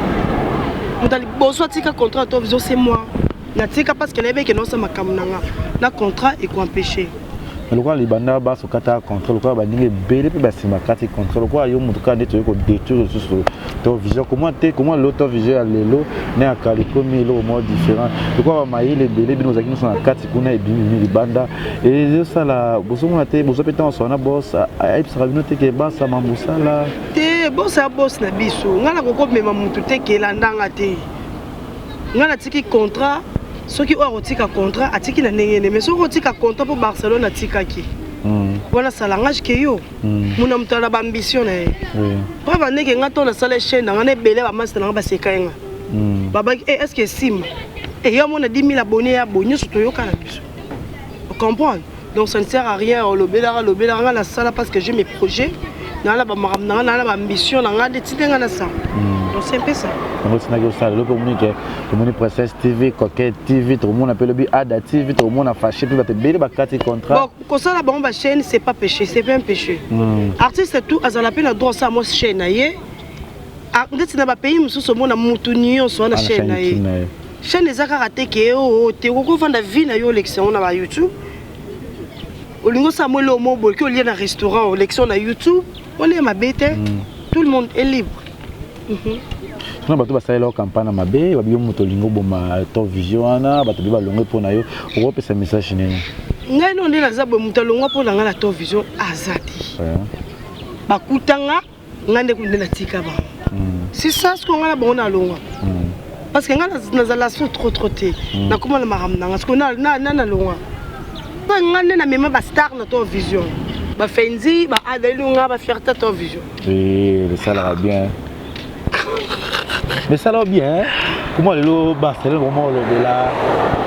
B: muta liboso tika contrat to viso c'est moi na tika parce que lebe que non ça makamu na contrat et ko empêcher
A: le quoi libanda ba so kata contrat le quoi ba ninge belé pe ba sima kata contrat le quoi yo mutu ka ndeto ko détruire sur to vision comment l'autre vision lelo na akali comme lo mode différent le quoi ba mayi les belé bino zakino so na kati kuna e bimi libanda et ça la boso mona te boso petan so na boss ai psa bino te ke ba sa mambusala te
B: boss na biso ngala ko mema mutu te ke landanga te nga natiki contrat soki oyo akotika contrat atiki na ndenge mais soki otika contrat pour Barcelone atikaki wana salangage ke yo muna mutu na ambition na ye pa bandeke nga to nasala chaîne nanga na ebele bamasi nanga baseka yenga babaki est-ce que sim et yo mona 10 000 abonnés ya bonyo surtout yo kana biso vous comprenez donc ça ne sert à rien lobelanga na sala parce que j'ai mes projets nanga ba ambition nanga de titenga na ça donc c'est un peu ça
A: on s'est dit ça le communique Princesse TV Coquette TV tout le monde appelle le Ada TV tout le monde a fâché puis va te béler ba carte contrat
B: bon comme ça la bombe chaîne c'est pas péché c'est pas un péché artiste c'est tout azala peine droit ça moi chaîne naie ndeti na ba pays mususu mona mutu nyonso na chaîne naie chaîne ezaka raté ke o te ko vanda vie na yo lection na ba YouTube olingo sa mo le mo bol ke o lien na restaurant lection na YouTube on est ma bête tout le monde est libre
A: na bato basala la campagne mabe babi moto lingo boma to vision wana bato bi balongo pona yo okopesa message nene
B: ngai no ndela zabo moto longo pona nga na to vision azati bakutanga ngande kundela tika ba c'est ça ce qu'on a bon na longo parce que nga nazala so trop te na comment na maramna parce que na longo ba ngande na mema ba star na to vision ba fenzi ba adalunga ba fierté to vision
A: ça ira bien. Mais ça va bien. Comment le Barcelone vraiment le là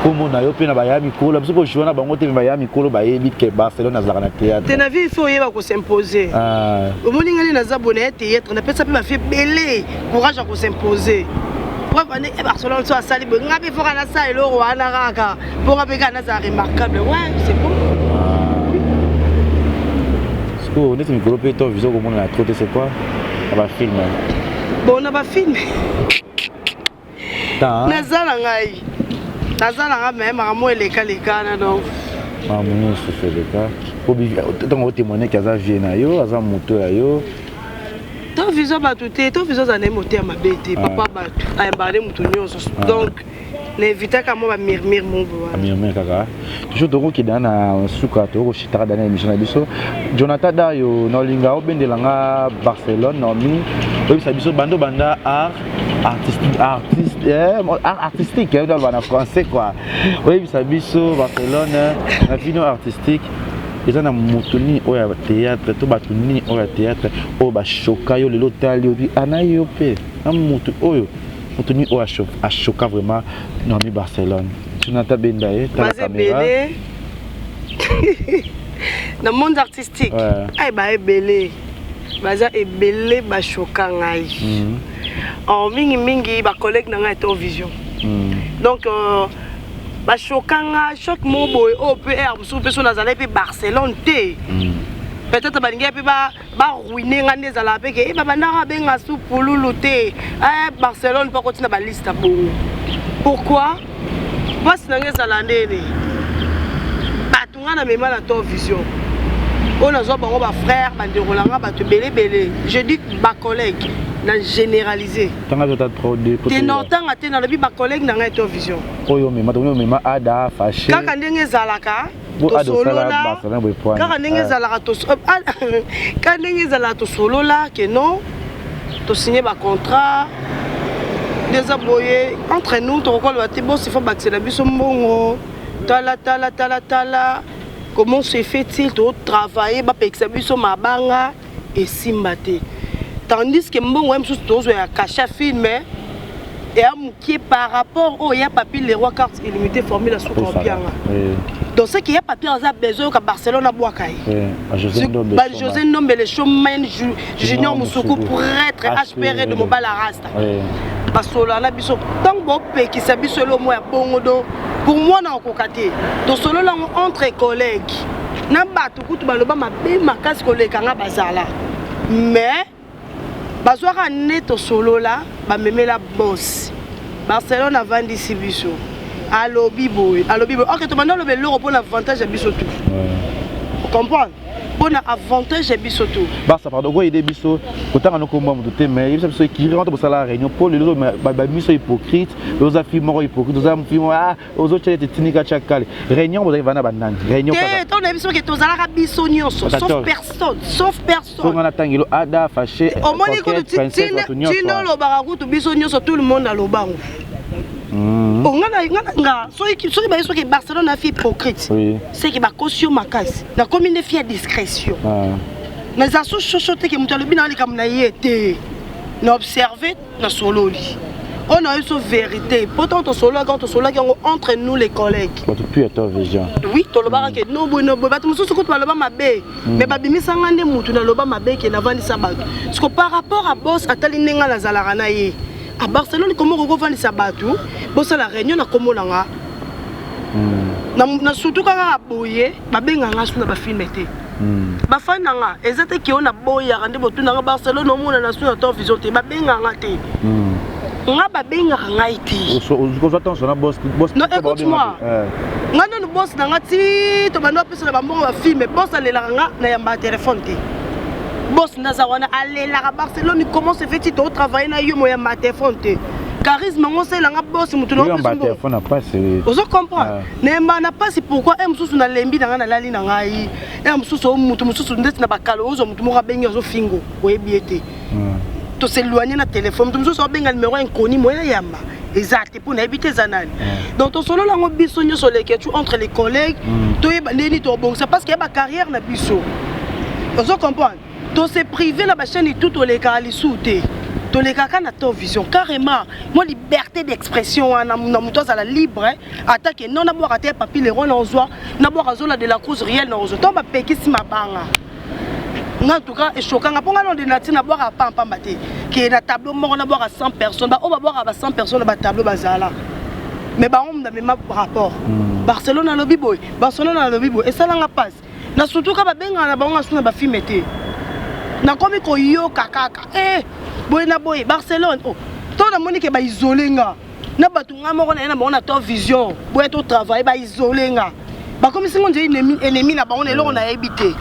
A: comment on a eu pena baya mikolo parce que jouer na bango te baya mikolo baye bit que Barcelone na zala na théâtre.
B: Te na vie il faut yeba ko s'imposer. Au moni ngani na zabone théâtre na pesa pe ba fait belé courage à ko s'imposer. Pour vendre Barcelone so asali bo ngabe fora na sa elo wana raka pour abeka na za remarquable. Ouais, c'est bon.
A: Est-ce que on est mikolo pe to vision comment on a trop c'est quoi? On va filmer.
B: Bon, on va filmer. Nazala ngai. Nazala ngai même amo eleka lekana donc.
A: Maman se fait le cas. Pour tant témoigner kaza viena yo, aza moto yo.
B: Ton vision batuté, ton vision za na moto ya mabete, papa batu. Ay baré moto nyonso. Donc l'invité ka mo ba murmure mon boa.
A: Murmure kaka. Toujours doko ki dana suka to ko chitara dana émission na biso. Jonathan Dayo na linga obendelanga Barcelone no mi. Oui, ça biso bando banda art artistique dans le français quoi. Oui, ça biso Barcelone la vidéo artistique. Ils ont un motoni au théâtre, tout batuni au théâtre, au ba choka yo le lotal yo di anayo pe. Un moto oyo motoni au a choka vraiment dans mi Barcelone. Jonathan Bendaye, ta la caméra.
B: Dans le monde artistique. Ay ba belé. Baza ebele ba choka ngai. En mingi ba collègue na ngai to vision. Donc ba choka ngai chaque mot boy au PR sous personne nazala pe Barcelone té. Peut-être ba ngai pe ba ruiner ngane zala pe ke ba bandara benga sous pululu té. Barcelone pas continuer ba liste bon. Pourquoi? Parce que ngai zala ndene. Ba tunga na mema na to vision. On a besoin de frères, de belé. Je dis ma collègue, n'a généralisé.
A: Tant que tu as trop de
B: côté. Non, tant que tu as ma collègue n'a pas vision.
A: Oh yo, mais maintenant mais ma ada fâché.
B: Quand on est zalaka, to solo là. Quand on est zalaka to quand on est zalaka to solo là que non, to signer ma contrat. Des aboyés entre nous, tu reconnais le bon, il faut baxer la biso mbongo. Tala. Comment se fait-il de travailler ba pexabiso mabanga et simbate tandis que mbongo même sous tozo ya cacha film et amuki par rapport au ya papier les rois carte illimité formule la sokobianga donc ce qui y a papier a besoin que Barcelone a boakai José Ndombe le showman Junior Musuku pour être aspiré de mobile rasta basolana biso tant bo pekisa biso lo mo ya bongodo pour moi na kokate to solo la entre collègues na batu kutu baloba mabe makasi koleka nga bazala mais bazwaka neto solo la ba memela boss Barcelone a vendu si biso alobi boy OK to banda lo belo pour l'avantage biso tout comprendre bon avantage biso tout
A: Barça pardon go aider biso autant on ko mo muté mais il biso qui rentre pour ça réunion pour les ba biso hypocrite les affaires hypocrite les affaires aux autres étaient tinika chakale réunion vous allez vana banane réunion
B: pas ton biso que tozala biso nyonso sauf personne on
A: a tangelo ada fâché
B: au moins que tu tino lo barakutu biso nyonso tout le monde a lo bango Oh nga soki ba soki Barcelone a fait hypocrite.
A: Oui.
B: C'est que ba caution makasi. Na commune de fier discrétion. Na za so chochote ke mutu alobi na ali kam na yete. Na observer na sololi. On a eu cette vérité. Pourtant, on solo entre nous les collègues.
A: Tu es ton vision.
B: Oui, tu as dit que non, non, mais babimi sangande mutu na loba mabe ke na vandi sabato. Parce que par rapport à boss atali nenga na zalarana ye. À Barcelone comment on vandi sabato? Boss à la réunion na komolanga. Na surtout quand on a boyé, babenga nga suna ba filmete. Bafana nga ezate ki on a boya rande botu na Barcelone omona na suna to vision te babenga nga te. Nga babenga nga iti. Non, écoute-moi. Nga non boss na nga ti to bano pesa na bambongo ba filme boss alela nga na yamba téléphone te. Boss ndaza wana alela ka Barcelone comment se fait-il to travailler na yo mo yamba téléphone te. Charisme on sait la nga boss mutu no
A: pesa. Yamba téléphone na pas c'est.
B: Vous comprenez? Nema na pas c'est pourquoi mususu na lembi na nga na lali na ngai. Mususu mutu mususu ndeti na bakalo ozo mutu mo ka bengi ozo fingo oyebiete. To s'éloigner na téléphone tout ça benga numéro inconnu moya yamba exact pour n'habiter zanani donc to solo la ngo biso nyo sur les questions entre les collègues to yeba neni to bon c'est parce qu'il y a ma carrière na biso vous comprenez to se privé na ba chaîne tout to les kali souté to les kaka na to vision carrément moi liberté d'expression na muto za la libre attaque non na boire até papier les ron en joie na boire azola de la cause réelle na ozo to ba pekisi mabanga. En tout cas, c'est choquant. Quand on a des na boire à pampa maté, qui est un tableau mort on a boire à 100 personnes, on va boire à 100 personnes dans tableau bazala. Mais bah on a même rapport. Barcelone a lobby boy, Barcelone a lobby boy. Et ça n'a pas. Na surtout quand benga na bango asuna ba filmete. Na komi ko yo kakaka. Boy na boy Barcelone. Oh, to na moni ke ba isolé nga. Na batu nga moko na na to vision. Boy to travail ba isolé nga. Ba comme si on dit ennemi na bango na on a habité.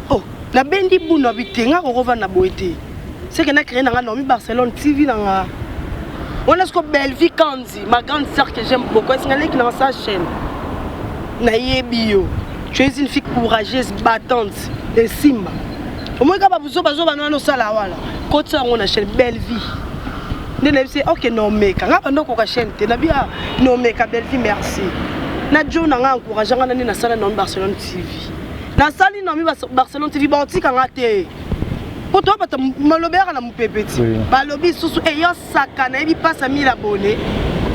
B: Oh. La bendi bouna bitenga ko na boete c'est que na créé na nomi Barcelone TV na on a ce que Belleville Kanzi ma grande sœur que j'aime beaucoup c'est ngale qui dans sa chaîne na yebio tu es une fille courageuse battante et simba au moins quand vous bazo banana sala wala côté on a chaîne Belleville ne c'est OK non mais quand on a ko chaîne te na bia non mais ka Belleville merci na jo na encourager ngana na sala na Barcelone TV. Na sali na mi Barcelone TV ba otika ngate. Poto ba ta malobera na mupepeti. Ba lobi susu e yo sakana e bi passa 1000 abonnés.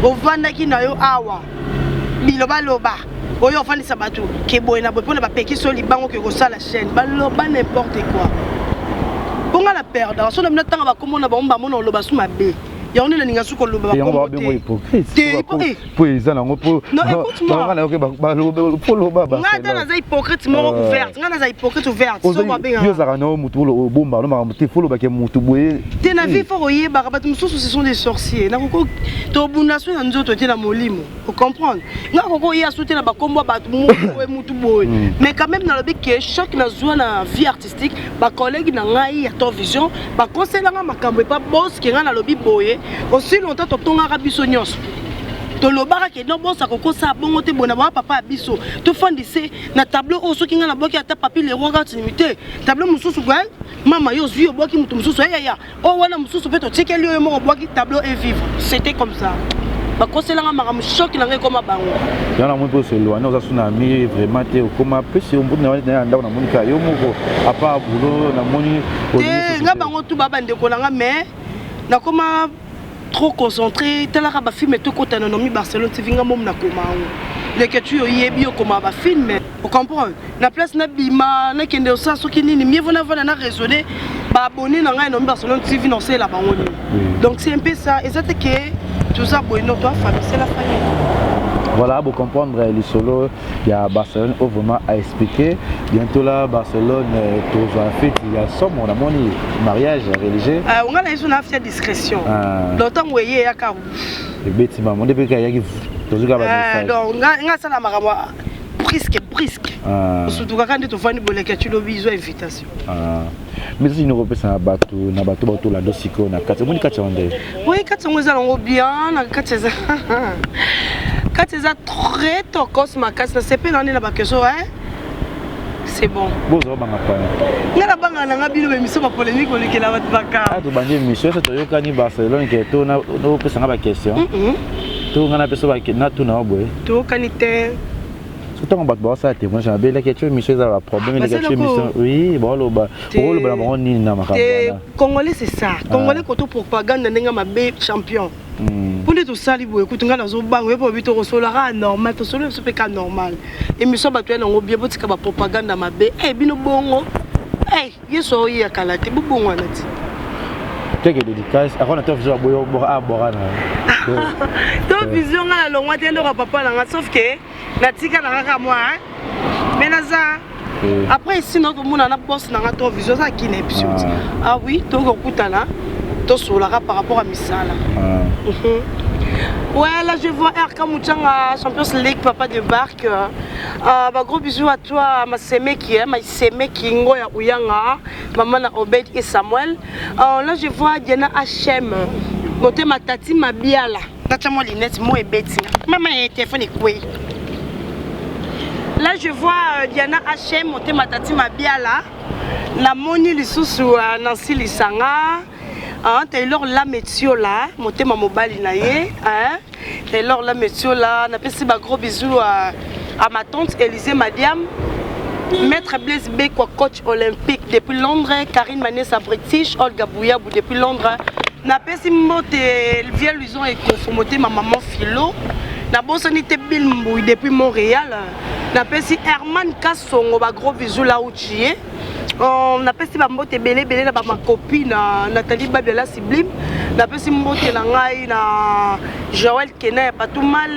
B: O vanda ki na yo awa. Biloba loba. O yo fandi sabatu ke boyena boy pona ba peki so libango ke ko sala chaîne. Ba loba n'importe quoi. Ponga la perdre. So na mina tanga ba komona ba mba mona loba su mabe. Ya on est ninga suko loba ba
A: ko be hypocrite pour ils en ont pour
B: non écoute-moi
A: pour loba ba
B: ngata na za hypocrite moko ouverte ngana za hypocrite ouverte so ba benga
A: yo za no mutu lo bomba no mutu folo ba ke mutu boye
B: te na vie fort oye ba ba mususu ce sont des sorciers na ko to bundaso na nzoto te na molimo vous comprendre nga ko ya souté na ba kombo ba mutu boye mais quand même na lobi que chaque na zone na vie artistique ba collègue na ngai ya to vision ba conseiller nga makambo pas boss ki nga na lobi boye aussi longtemps tonga rabiso nyonso to lobara ke no bossa koko sa bongo te bona ba papa biso to fondise na tableau o soki nga na boki ata papi le roi gat limité tableau mususu gwa mama yo zui boki mutu mususu ya o wana mususu pe to tsekeli yo mo boki tableau et vivre c'était comme ça ba koselanga makamu choc na ngai koma bango
A: yana mo po selo na za suna mi vraiment te koma pesi o mbuna na ndako na monika yo moko apa bulo na moni
B: nga bango tu baba ndeko na nga mais na koma trop concentré tala ka ba film to kota na nomi Barcelone TV nga mom na koma le que tu yebi yo koma ba film vous comprenez na place na bima na kende osa soki nini mieux vona na raisonner ba abonné na nga nomi Barcelone TV non c'est la bango donc c'est un peu ça et ça te que tout ça bon toi famille c'est la famille.
A: Voilà, pour comprendre les solos, il y a Barcelone vraiment à expliquer. Bientôt là, Barcelone, tout en fait, il y a somme, on a mon mariage religieux.
B: On a une affaire discrétion. Longtemps où il y a car.
A: Le bâtiment, mon début qu'il y a qui tout ça va.
B: Donc, on a ça la marama brisque. Surtout quand tu fais une bonne lecture, tu as besoin d'invitation.
A: Mais si nous repensons à bateau, na bateau la dosiko, na quatre, mon quatre on est.
B: Oui, quatre on est allons bien, na quatre c'est ça. Quatre c'est ça très tocos ma casse, c'est pas l'année la question hein. c'est bon.
A: Bon, ça va pas.
B: Ngala banga na ngabilo émission ba polémique olekela bat baka.
A: Ah, tu bandes émission ça to yokani Barcelone qui est na pesa ba question. To ngana pesa ba na tu na boy.
B: To kanite.
A: Surtout on bat ça témoin j'ai belle question émission ça va problème les question émission. Oui, bon lo ba on ni na makamba.
B: Congolais c'est ça. Congolais koto propagande ndenge mabe champion. Pour les tout ça, libre, écoute, on a dans un banc, on peut vite recevoir normal, tout ça, c'est pas normal. Et mais ça, tu es dans le bien, parce que la propagande dans ma baie, eh, bien bon, eh, il y a un calate, bon, on a dit.
A: Tu as des dédicaces, avant on a toujours à boire.
B: Donc, vision, on a l'ongwa, tu as papa, sauf que, la tika n'a moi, mais là, après, ici, notre monde a boss, on a ton vision, ça qui n'est plus. Ah oui, donc, on coûte là. Sur la par rapport à Missala. Ouais, là je vois RK Mouchanga, Champions League, papa de Barque. Gros bisous à toi, ma sémé qui est, ma sémé qui est Ngoya Ouyanga, maman na Obed et Samuel. Là je vois Diana HM, monter ma tati ma biala. Tata moi linette, moi et Betty. Maman est téléphone et quoi. Là je vois Diana HM, monter ma tati ma biala. La moni lisusu Nancy Lisanga. Taylor la métio là, monter ma mobile naie, Taylor la métio là, n'a pas si gros bisous à ma tante Élisée Madiam, Maître Blaise B quoi coach olympique depuis Londres, Karine Manessa British, Olga Bouyabou depuis Londres, n'a pas si monter via Luison et conformité ma maman Philo, n'a pas si Bill Mbouy depuis Montréal, n'a pas si Herman Kassongo gros bisous là où tu es. On a passé ma mbote belé na ma copine Nathalie Babiola Sublime. On a passé mbote na ngai na Joël Kena pas tout mal.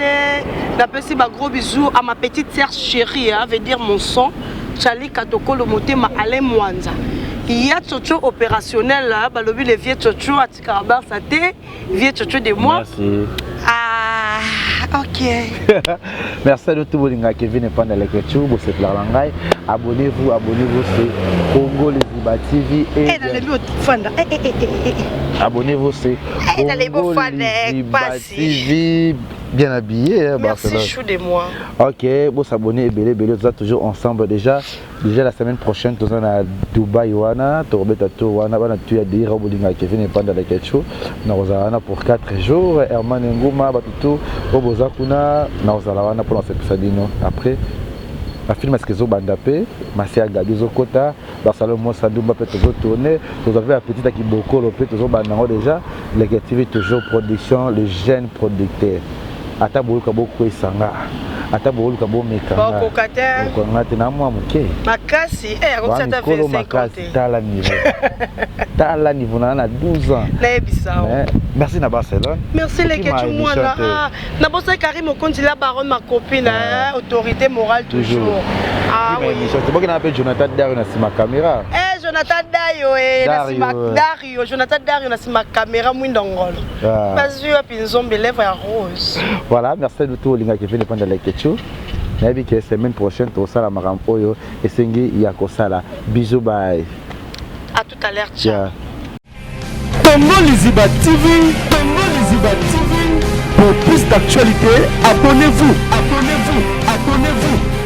B: On a passé ma gros bisous à ma petite sœur chérie, veut dire mon son. Charlie Katoko le moté ma Alain Mwanza. Il y a tchocho opérationnel là, balobi les vieux tchocho à Tikarabar Saté, vieux tchocho de moi.
A: Merci.
B: Ah, ok.
A: Merci à tout le monde qui vient pendant la question, c'est Langai. Abonnez-vous, c'est Congo Liziba TV et abonnez-vous, c'est Congo Liziba TV. Bien habillé, hein,
B: merci chou de moi.
A: Ok, bon s'abonner, belé, vous êtes toujours ensemble déjà la semaine prochaine, nous sommes à Dubaï, Wana, tu vas tu as dit Robolinga qui vient pendant la question, nous allons pour 4 jours, Herman Nguma, Batutu, Robozakuna, nous allons pour cette sadino. Après, la film est-ce que vous bandapé, Massia Gabi Zokota, Barcelone Mossadoumba peut toujours tourner, vous avez un petit qui beaucoup, le peut toujours bandango déjà, les toujours production, le jeune producteur. Ata boluka boko esanga ata boluka bomeka
B: boko kata
A: ko ngati na mwa muke
B: makasi akosata 25
A: tala niveau na 12 ans
B: na ebisao
A: merci na Barcelone
B: merci les gars moi na bossa Karim Okondi la baronne ma copine autorité morale toujours
A: ah oui c'est bon qu'on appelle Jonathan Dario na sima caméra
B: Jonathan Dario Jonathan Dario na sima caméra mwindongolo parce que pinzombe lèvre à rose.
A: Voilà, merci à tous les gens qui viennent pendant la question. La semaine prochaine, tu vas la Oyo et Sengi Yakosala. Bisous, bye.
B: À tout à l'heure, ciao.
C: Congo Liziba TV, Congo Liziba TV. Pour plus d'actualités, abonnez-vous, abonnez-vous, abonnez-vous.